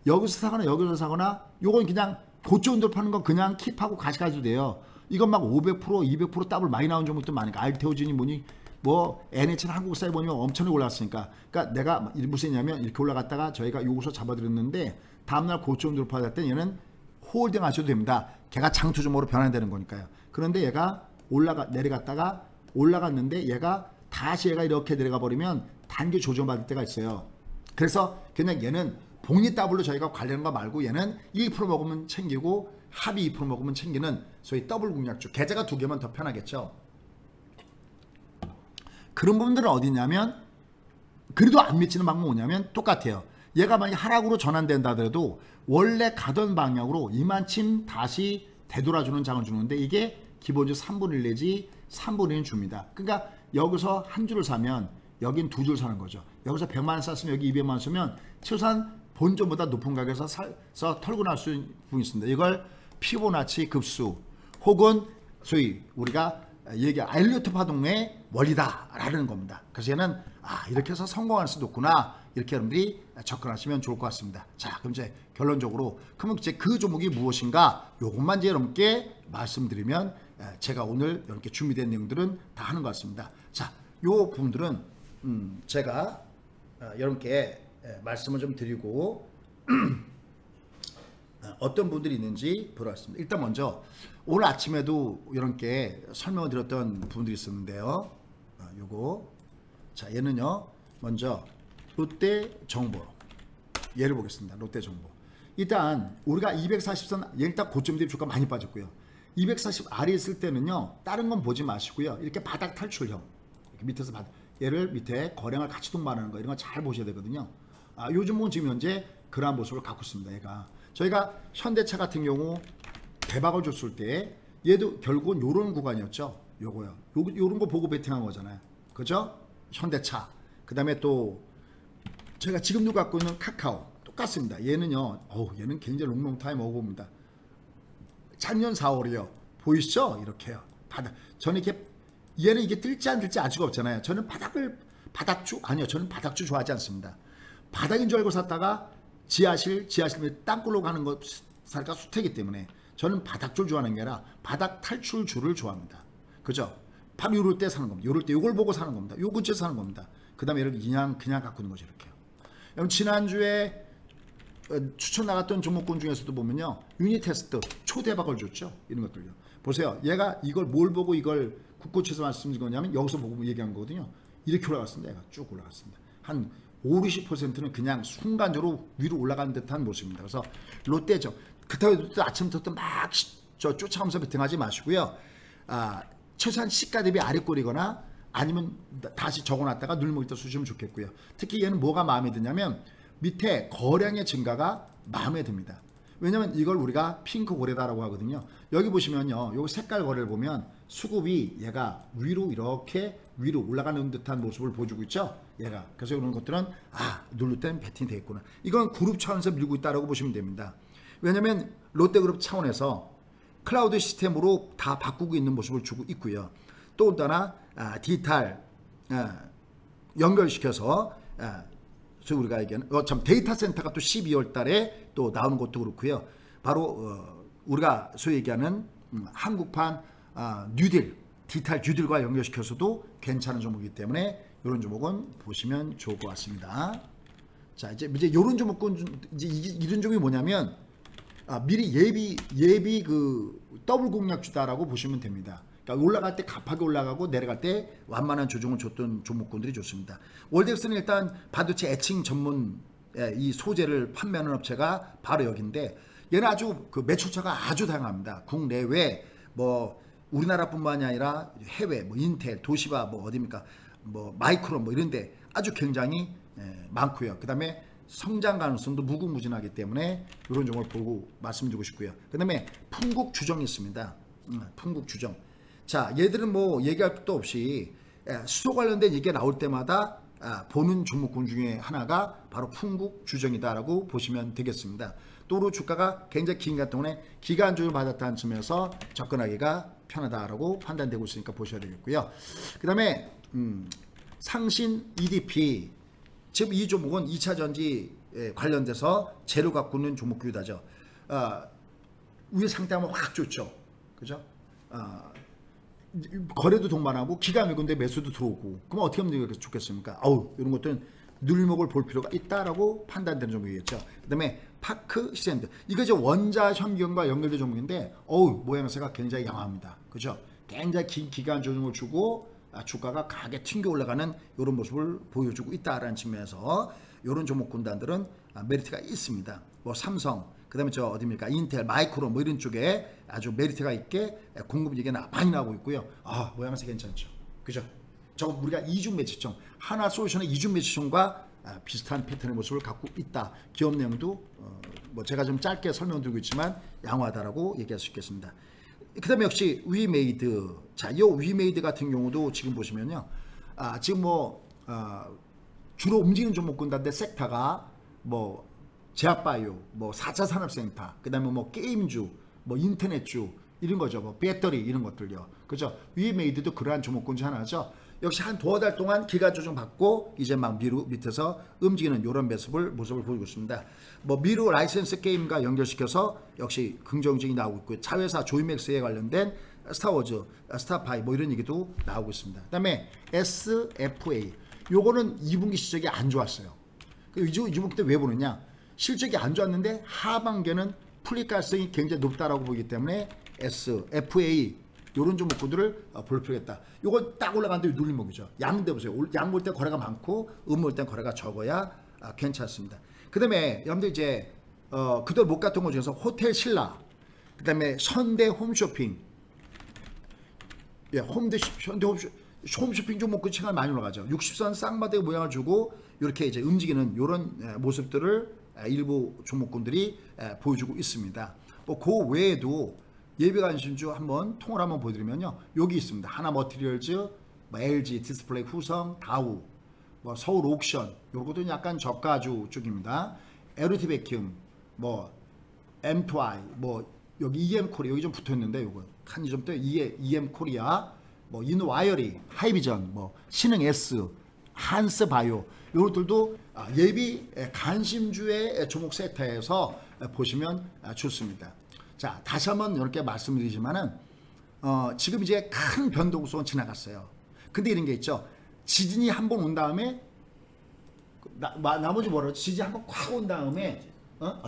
여기서 사거나 여기서 사거나 요건 그냥 고점 돌파하는 거 그냥 킵하고 가져가도 돼요. 이건 막 500% 200% 더블 많이 나온 종목도 많으니까 알테오진이 뭐니 뭐 NH는 한국사에 보면 엄청나게 올라갔으니까 그러니까 내가 무슨 얘기냐면 이렇게 올라갔다가 저희가 여기서 잡아드렸는데 다음날 고점 돌파할 때 얘는 홀딩 하셔도 됩니다. 걔가 장투주목으로 변환되는 거니까요. 그런데 얘가 내려갔다가 올라갔는데 얘가 다시 얘가 이렇게 내려가 버리면 단기 조정받을 때가 있어요. 그래서 그냥 얘는 복리 더블로 저희가 관리하는 거 말고 얘는 1% 먹으면 챙기고 합이 2% 먹으면 챙기는 소위 더블 공략주. 계좌가 2개면 더 편하겠죠. 그런 부분들은 어디냐면 그래도 안 미치는 방법은 뭐냐면 똑같아요. 얘가 만약 하락으로 전환된다 하더라도 원래 가던 방향으로 이만큼 다시 되돌아주는 장을 주는데 이게 기본적으로 3분의 1 내지 3분의 1 줍니다. 그러니까 여기서 한 줄을 사면 여긴 두 줄 사는 거죠. 여기서 100만 원 샀으면 여기 200만 원 쓰면 최소한 본전보다 높은 가격에서 사서 털고 날 수 있습니다. 이걸 피보나치 급수 혹은 소위 우리가 얘기한 엘리어트 파동의 원리다라는 겁니다. 그래서 얘는 이렇게 해서 성공할 수도 있구나. 이렇게 여러분들이 접근하시면 좋을 것 같습니다. 자, 그럼 이제 결론적으로 그러면 이제 그 종목이 무엇인가 요것만 이제 여러분께 말씀드리면 제가 오늘 이렇게 준비된 내용들은 다 하는 것 같습니다. 자, 요 부분들은 제가 여러분께 말씀을 좀 드리고 어떤 분들이 있는지 보러 왔습니다. 일단 먼저 오늘 아침에도 여러분께 설명을 드렸던 분들이 있었는데요. 요거 자 얘는요 먼저 롯데정보 얘를 보겠습니다. 롯데정보 일단 우리가 240선 얘는 딱 고점 대비 주가 많이 빠졌고요. 240 아래 있을 때는요 다른 건 보지 마시고요. 이렇게 바닥 탈출형 이렇게 밑에서 얘를 밑에 거량을 같이 동반하는 거 이런 거 잘 보셔야 되거든요. 요즘은 지금 현재 그러한 모습을 갖고 있습니다. 얘가 저희가 현대차 같은 경우 대박을 줬을 때 얘도 결국은 요런 구간이었죠. 요거요. 요런 거 보고 베팅한 거잖아요. 그죠? 현대차. 그 다음에 또 제가 지금도 갖고 있는 카카오 똑같습니다. 얘는요. 얘는 굉장히 롱롱타임 오고입니다. 작년 4월이요. 보이시죠? 이렇게요. 바닥. 저는 이렇게 얘는 이게 뜰지 안 뜰지 아직 없잖아요. 저는 바닥주 아니요. 저는 바닥주 좋아하지 않습니다. 바닥인 줄 알고 샀다가 지하실 땅굴로 가는 거 살까 수태기 때문에 저는 바닥줄 좋아하는 게 아니라 바닥 탈출줄을 좋아합니다. 그죠? 바로 요럴 때 사는 겁니다. 요럴 때 요걸 보고 사는 겁니다. 요 근처에 사는 겁니다. 그 다음에 이렇게 그냥 갖고 있는 거죠. 이렇게요. 여러분 지난주에 추천 나갔던 종목군 중에서도 보면요. 유니테스트 초대박을 줬죠. 이런 것들요. 보세요. 얘가 이걸 뭘 보고 이걸 국고치에서 말씀드린 거냐면 여기서 보고 얘기한 거거든요. 이렇게 올라갔습니다. 얘가 쭉 올라갔습니다. 한 50~60%는 그냥 순간적으로 위로 올라가는 듯한 모습입니다. 그래서 롯데죠. 그렇다고 아침부터 막 쫓아가면서 베팅하지 마시고요. 최소한 시가 대비 아래꼴이거나 아니면 다시 적어놨다가 눌림목 있다 쓰시면 좋겠고요. 특히 얘는 뭐가 마음에 드냐면 밑에 거량의 증가가 마음에 듭니다. 왜냐면 이걸 우리가 핑크 고래다라고 하거든요. 여기 보시면요. 요 색깔 거래를 보면 수급이 얘가 위로 이렇게 위로 올라가는 듯한 모습을 보여주고 있죠. 얘가. 그래서 이런 것들은 누를 땐 베팅이 되겠구나. 이건 그룹 차원에서 밀고 있다라고 보시면 됩니다. 왜냐면 롯데그룹 차원에서 클라우드 시스템으로 다 바꾸고 있는 모습을 주고 있고요. 또 하나 디지털 연결시켜서 우리가 얘기하는 데이터 센터가 또 12월 달에 또 나오는 것도 그렇고요. 바로 우리가 소위 얘기하는 한국판 뉴딜 디지털 뉴딜과 연결시켜서도 괜찮은 종목이기 때문에 이런 종목은 보시면 좋을 것 같습니다. 자 이제 이런 종목은 이제 이런 종목이 뭐냐면 미리 예비 그 더블 공략주다라고 보시면 됩니다. 그러니까 올라갈 때 갑하게 올라가고 내려갈 때 완만한 조정을 줬던 종목군들이 좋습니다. 월덱스는 일단 반도체 애칭 전문 이 소재를 판매하는 업체가 바로 여기인데 얘는 아주 그 매출처가 아주 다양합니다. 국내외 뭐 우리나라뿐만이 아니라 해외 뭐 인텔, 도시바 뭐 어디입니까? 뭐 마이크론 뭐 이런데 아주 굉장히 많고요. 그다음에 성장 가능성도 무궁무진하기 때문에 이런 종목을 보고 말씀드리고 싶고요. 그다음에 풍국 주정이 있습니다. 풍국 주정. 자, 얘들은 뭐 얘기할 것도 없이 수소 관련된 얘기가 나올 때마다 보는 종목군 중에 하나가 바로 풍국 주정이다라고 보시면 되겠습니다. 또 주가가 굉장히 긴 기간 동안에 기간 조정을 받았다는 점에서 접근하기가 편하다라고 판단되고 있으니까 보셔야 되겠고요. 그 다음에 상신 EDP, 지금 이 종목은 2차 전지에 관련돼서 재료 갖고 있는 종목 규다죠. 위에 상태하면 확 좋죠. 그죠? 거래도 동반하고 기가 막힌데 매수도 들어오고, 그럼 어떻게 하면 좋겠습니까? 이런 것들은 눌목을 볼 필요가 있다라고 판단되는 종목이겠죠. 그 다음에 파크 시샌드, 이거 이제 원자 현금과 연결된 종목인데 모양새가 굉장히 양호합니다. 그죠? 굉장히 긴 기간 조정을 주고 주가가 강하게 튕겨 올라가는 이런 모습을 보여주고 있다라는 측면에서 이런 종목 군단들은 메리트가 있습니다. 뭐 삼성, 그 다음에 저 어디입니까? 인텔, 마이크론 뭐 이런 쪽에 아주 메리트가 있게 공급 얘기가 많이 나오고 있고요. 모양새 괜찮죠. 그죠? 저거 우리가 이중 매치총, 하나솔루션의 이중 매치총과 비슷한 패턴의 모습을 갖고 있다. 기업 내용도 뭐 제가 좀 짧게 설명드리고 있지만 양호하다라고 얘기할 수 있겠습니다. 그 다음에 역시 위메이드. 자, 이 위메이드 같은 경우도 지금 보시면요. 지금 뭐 주로 움직이는 종목군단데 섹터가 뭐 제약바이오, 뭐 4차 산업센터, 그 다음에 뭐 게임주, 뭐 인터넷주 이런 거죠. 뭐 배터리 이런 것들요. 그죠? 위메이드도 그러한 종목군 중 하나죠. 역시 한 두어 달 동안 기간 조정 받고 이제 막 밑에서 움직이는 이런 모습을 보이고 있습니다. 뭐 미루 라이센스 게임과 연결시켜서 역시 긍정적이 나오고 있고요. 자회사 조이맥스에 관련된 스타워즈, 스타파이 뭐 이런 얘기도 나오고 있습니다. 그다음에 SFA, 요거는 2분기 실적이 안 좋았어요. 이 종목 때 왜 보느냐? 실적이 안 좋았는데 하반기에는 풀릴 가능성이 굉장히 높다라고 보기 때문에 SFA 요런 종목들을 볼 필요가 있다. 요건 딱 올라가는데 눌림목이죠. 양대 보세요. 양 볼 때 거래가 많고 음 볼 때 거래가 적어야 괜찮습니다. 그 다음에 여러분들 이제 그동안 못 갔던 것 중에서 호텔 신라, 그 다음에 현대 홈쇼핑, 현대 홈쇼핑 종목군 시간 많이 올라가죠. 60선 쌍바닥의 모양을 주고 이렇게 이제 움직이는 이런 모습들을 일부 종목군들이 보여주고 있습니다. 뭐 그 외에도 예비관심주 한번 통을 한번 보여드리면요, 여기 있습니다. 하나머티리얼즈, 뭐 LG 디스플레이, 후성, 다우, 뭐 서울 옥션, 요것도 약간 저가주 쪽입니다. LG 베큐um, 뭐 M2I, 뭐 여기 EM코리아 여기 좀 붙어있는데 요거 한 이 점 때 EM코리아, 뭐 인와이어리, 하이비전, 뭐 신흥S, 한스바이오 요것들도 예비 관심주의 종목 세트에서 보시면 좋습니다. 자, 다시 한번 이렇게 말씀드리지만은 지금 이제 큰 변동성은 지나갔어요. 근데 이런 게 있죠. 지진이 한 번 온 다음에 나머지 뭐라 지진이 한 번 콱 온 다음에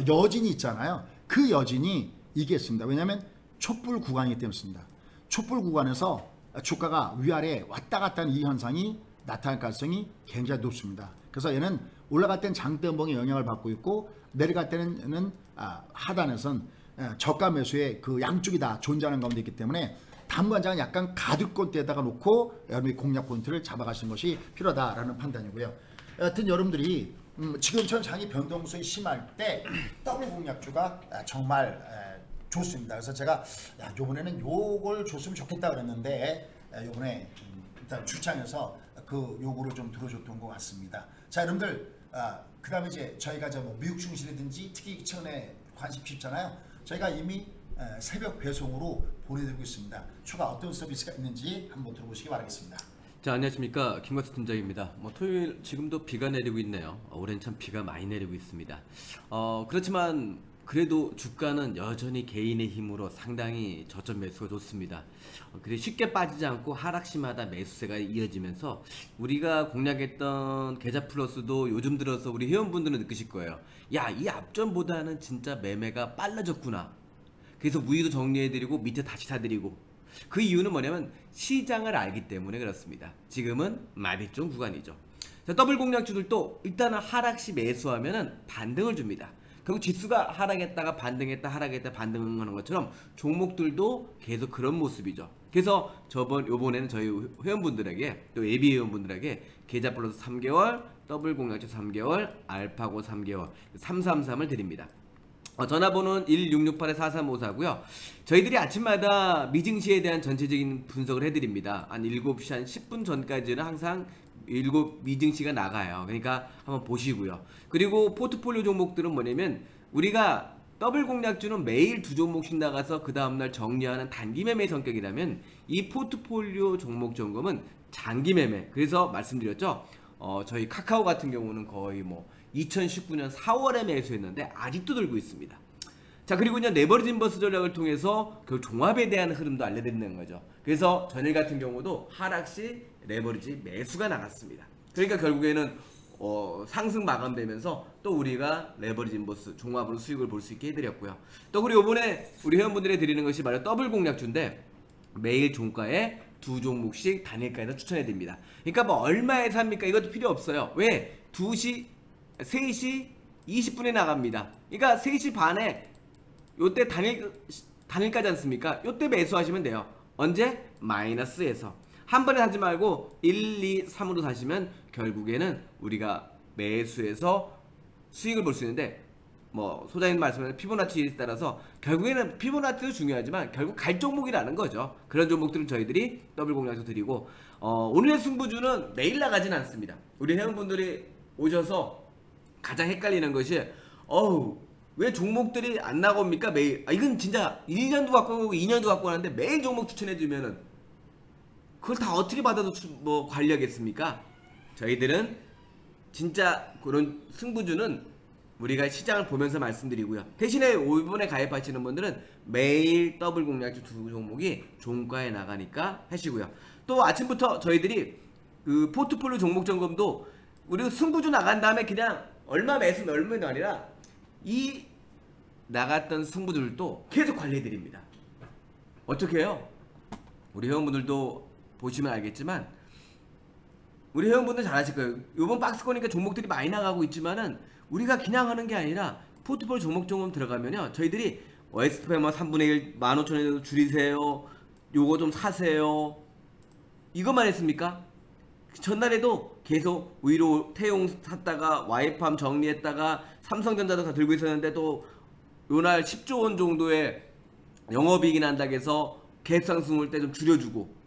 여진이 있잖아요. 그 여진이 이게 있습니다. 왜냐하면 촛불 구간이기 때문입니다. 촛불 구간에서 주가가 위아래 왔다 갔다 하는 이 현상이 나타날 가능성이 굉장히 높습니다. 그래서 얘는 올라갈 땐 장대음봉의 영향을 받고 있고 내려갈 때는 하단에선 저가 매수의 그 양쪽이 다 존재하는 가운데 있기 때문에 당분간장은 약간 가득권대에다가 놓고 여러분이 공략 포인트를 잡아가시는 것이 필요하다라는 판단이고요. 여하튼 여러분들이 지금처럼 장이 변동성이 심할 때 더블 공략주가 정말 좋습니다. 그래서 제가 요번에는 요걸 줬으면 좋겠다 그랬는데 요번에 일단 출장에서 그 요구를 좀 들어줬던 것 같습니다. 자, 여러분들 그 다음에 이제 저희가 뭐 미국 증시라든지 특히 최근에 관심 깊잖아요. 저희가 이미 새벽 배송으로 보내드리고 있습니다. 추가 어떤 서비스가 있는지 한번 들어보시기 바라겠습니다. 자, 안녕하십니까, 김광수 팀장입니다. 토요일 지금도 비가 내리고 있네요. 올해는 참 비가 많이 내리고 있습니다. 그렇지만 그래도 주가는 여전히 개인의 힘으로 상당히 저점 매수가 좋습니다. 그래 쉽게 빠지지 않고 하락시마다 매수세가 이어지면서 우리가 공략했던 계좌 플러스도 요즘 들어서 우리 회원분들은 느끼실 거예요. 야, 이 앞전보다는 진짜 매매가 빨라졌구나. 그래서 위도 정리해드리고 밑에 다시 사드리고, 그 이유는 뭐냐면 시장을 알기 때문에 그렇습니다. 지금은 마비종 구간이죠. 자, 더블 공략주들도 일단은 하락시 매수하면은 반등을 줍니다. 결국 지수가 하락했다가 반등했다 하락했다 반등하는 것처럼 종목들도 계속 그런 모습이죠. 그래서 요번에는 저희 회원분들에게 또 예비 회원분들에게 계좌 플러스 3개월, 더블 공략주 3개월, 알파고 3개월 333을 드립니다. 전화번호는 1668-4354고요. 저희들이 아침마다 미증시에 대한 전체적인 분석을 해드립니다. 한 7시 한 10분 전까지는 항상 미증시가 나가요. 그러니까 한번 보시고요. 그리고 포트폴리오 종목들은 뭐냐면 우리가 더블 공략주는 매일 두 종목씩 나가서 그 다음날 정리하는 단기 매매 성격이라면 이 포트폴리오 종목 점검은 장기 매매. 그래서 말씀드렸죠. 저희 카카오 같은 경우는 거의 뭐 2019년 4월에 매수했는데 아직도 들고 있습니다. 자, 그리고 이제 레버리지 인버스 전략을 통해서 그 종합에 대한 흐름도 알려드리는 거죠. 그래서 전일 같은 경우도 하락 시 레버리지 매수가 나갔습니다. 그러니까 결국에는 상승 마감되면서 또 우리가 레버리지 인버스 종합으로 수익을 볼 수 있게 해드렸고요. 또 그리고 이번에 우리 회원분들에 드리는 것이 바로 더블 공략주인데 매일 종가에 두 종목씩 단일가에서 추천해드립니다. 그러니까 뭐 얼마에 삽니까? 이것도 필요 없어요. 왜? 3시 20분에 나갑니다. 그러니까 3시 반에 요때 단일가지 않습니까? 요때 매수하시면 돼요. 언제? 마이너스에서. 한 번에 사지 말고 1, 2, 3으로 사시면 결국에는 우리가 매수해서 수익을 볼 수 있는데, 뭐 소장님 말씀하신 피보나치에 따라서 결국에는 피보나치도 중요하지만 결국 갈 종목이라는 거죠. 그런 종목들은 저희들이 더블 공략해서 드리고, 오늘의 승부주는 매일 나가진 않습니다. 우리 회원분들이 오셔서 가장 헷갈리는 것이 왜 종목들이 안 나옵니까? 매일. 이건 진짜 1년도 갖고 오고 2년도 갖고 오는데 매일 종목 추천해주면은 그걸 다 어떻게 받아도 뭐 관리하겠습니까? 저희들은 진짜 그런 승부주는 우리가 시장을 보면서 말씀드리고요. 대신에 이번에 가입하시는 분들은 매일 더블 공략주 두 종목이 종가에 나가니까 하시고요. 또 아침부터 저희들이 그 포트폴리오 종목 점검도 우리 승부주 나간 다음에 그냥 얼마 매수 얼마가 아니라 이 나갔던 승부들도 계속 관리해드립니다. 어떻게 해요? 우리 회원분들도 보시면 알겠지만 우리 회원분들 잘 아실 거예요. 이번 박스권이니까 종목들이 많이 나가고 있지만은 우리가 그냥 하는 게 아니라 포트폴리오 종목 점검 들어가면요, 저희들이 S&P 3분의 1 15,000원에도 줄이세요, 요거 좀 사세요, 이것만 했습니까? 전날에도 계속 위로 태용 샀다가 와이팜 정리했다가 삼성전자도 다 들고 있었는데 또 요날 10조 원 정도의 영업이익이 난다고 해서 갭상승을 때 좀 줄여주고,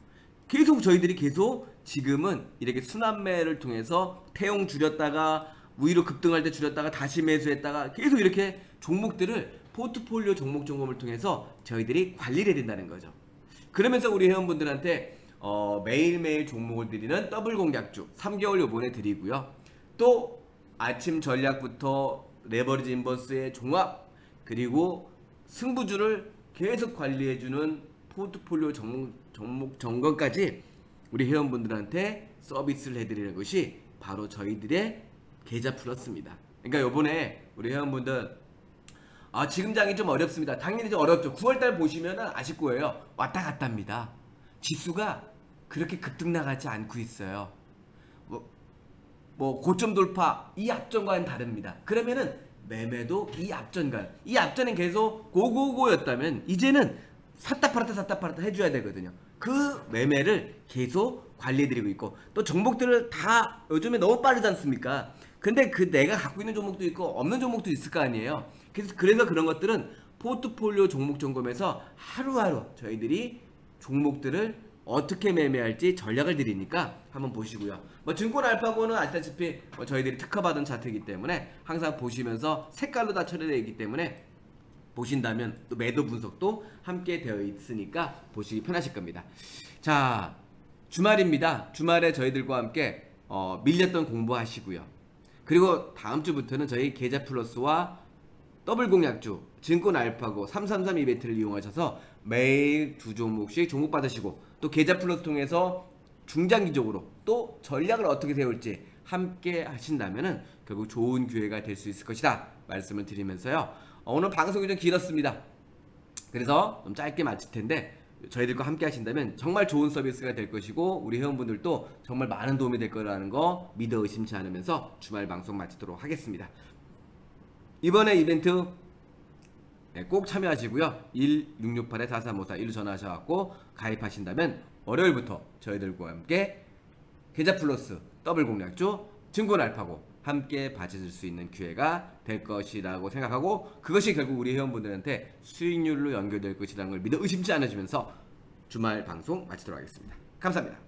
계속 저희들이 계속 지금은 이렇게 순환매를 통해서 태용 줄였다가 위로 급등할 때 줄였다가 다시 매수했다가 계속 이렇게 종목들을 포트폴리오 종목 점검을 통해서 저희들이 관리를 해야 된다는 거죠. 그러면서 우리 회원분들한테 매일매일 종목을 드리는 더블 공략주 3개월 요번에 드리고요. 또 아침 전략부터 레버리지 인버스의 종합, 그리고 승부주를 계속 관리해주는 포트폴리오 종목 점검까지 우리 회원분들한테 서비스를 해드리는 것이 바로 저희들의 계좌 플러스입니다. 그러니까 요번에 우리 회원분들 지금 장이 좀 어렵습니다. 당연히 좀 어렵죠. 9월달 보시면 아실 거예요. 왔다 갔다 합니다. 지수가 그렇게 급등 나가지 않고 있어요. 뭐 고점 돌파, 이 앞전과는 다릅니다. 그러면은 매매도 이 앞전은 계속 고고고였다면 이제는 샀다 팔았다 해줘야 되거든요. 그 매매를 계속 관리해드리고 있고, 또 종목들을 다 요즘에 너무 빠르지 않습니까? 근데 그 내가 갖고 있는 종목도 있고 없는 종목도 있을 거 아니에요. 그래서 그런 것들은 포트폴리오 종목 점검에서 하루하루 저희들이 종목들을 어떻게 매매할지 전략을 드리니까 한번 보시고요. 뭐 증권 알파고는 아시다시피 저희들이 특허받은 차트이기 때문에 항상 보시면서 색깔로 다 처리되어 있기 때문에 보신다면 또 매도 분석도 함께 되어 있으니까 보시기 편하실 겁니다. 자, 주말입니다. 주말에 저희들과 함께 밀렸던 공부하시고요. 그리고 다음 주부터는 저희 계좌 플러스와 더블 공략주 증권 알파고 333 이벤트를 이용하셔서 매일 두 종목씩 종목 받으시고, 또 계좌 플러스 통해서 중장기적으로 또 전략을 어떻게 세울지 함께 하신다면은 결국 좋은 기회가 될 수 있을 것이다 말씀을 드리면서요. 오늘 방송이 좀 길었습니다. 그래서 좀 짧게 마칠 텐데 저희들과 함께 하신다면 정말 좋은 서비스가 될 것이고 우리 회원분들도 정말 많은 도움이 될 거라는 거 믿어 의심치 않으면서 주말 방송 마치도록 하겠습니다. 이번에 이벤트 꼭 참여하시고요. 1668-4354 전화하셔갖고 가입하신다면 월요일부터 저희들과 함께 계좌 플러스 더블 공략주 증권 알파고 함께 받으실 수 있는 기회가 될 것이라고 생각하고, 그것이 결국 우리 회원분들한테 수익률로 연결될 것이라는 걸 믿어 의심치 않으시면서 주말 방송 마치도록 하겠습니다. 감사합니다.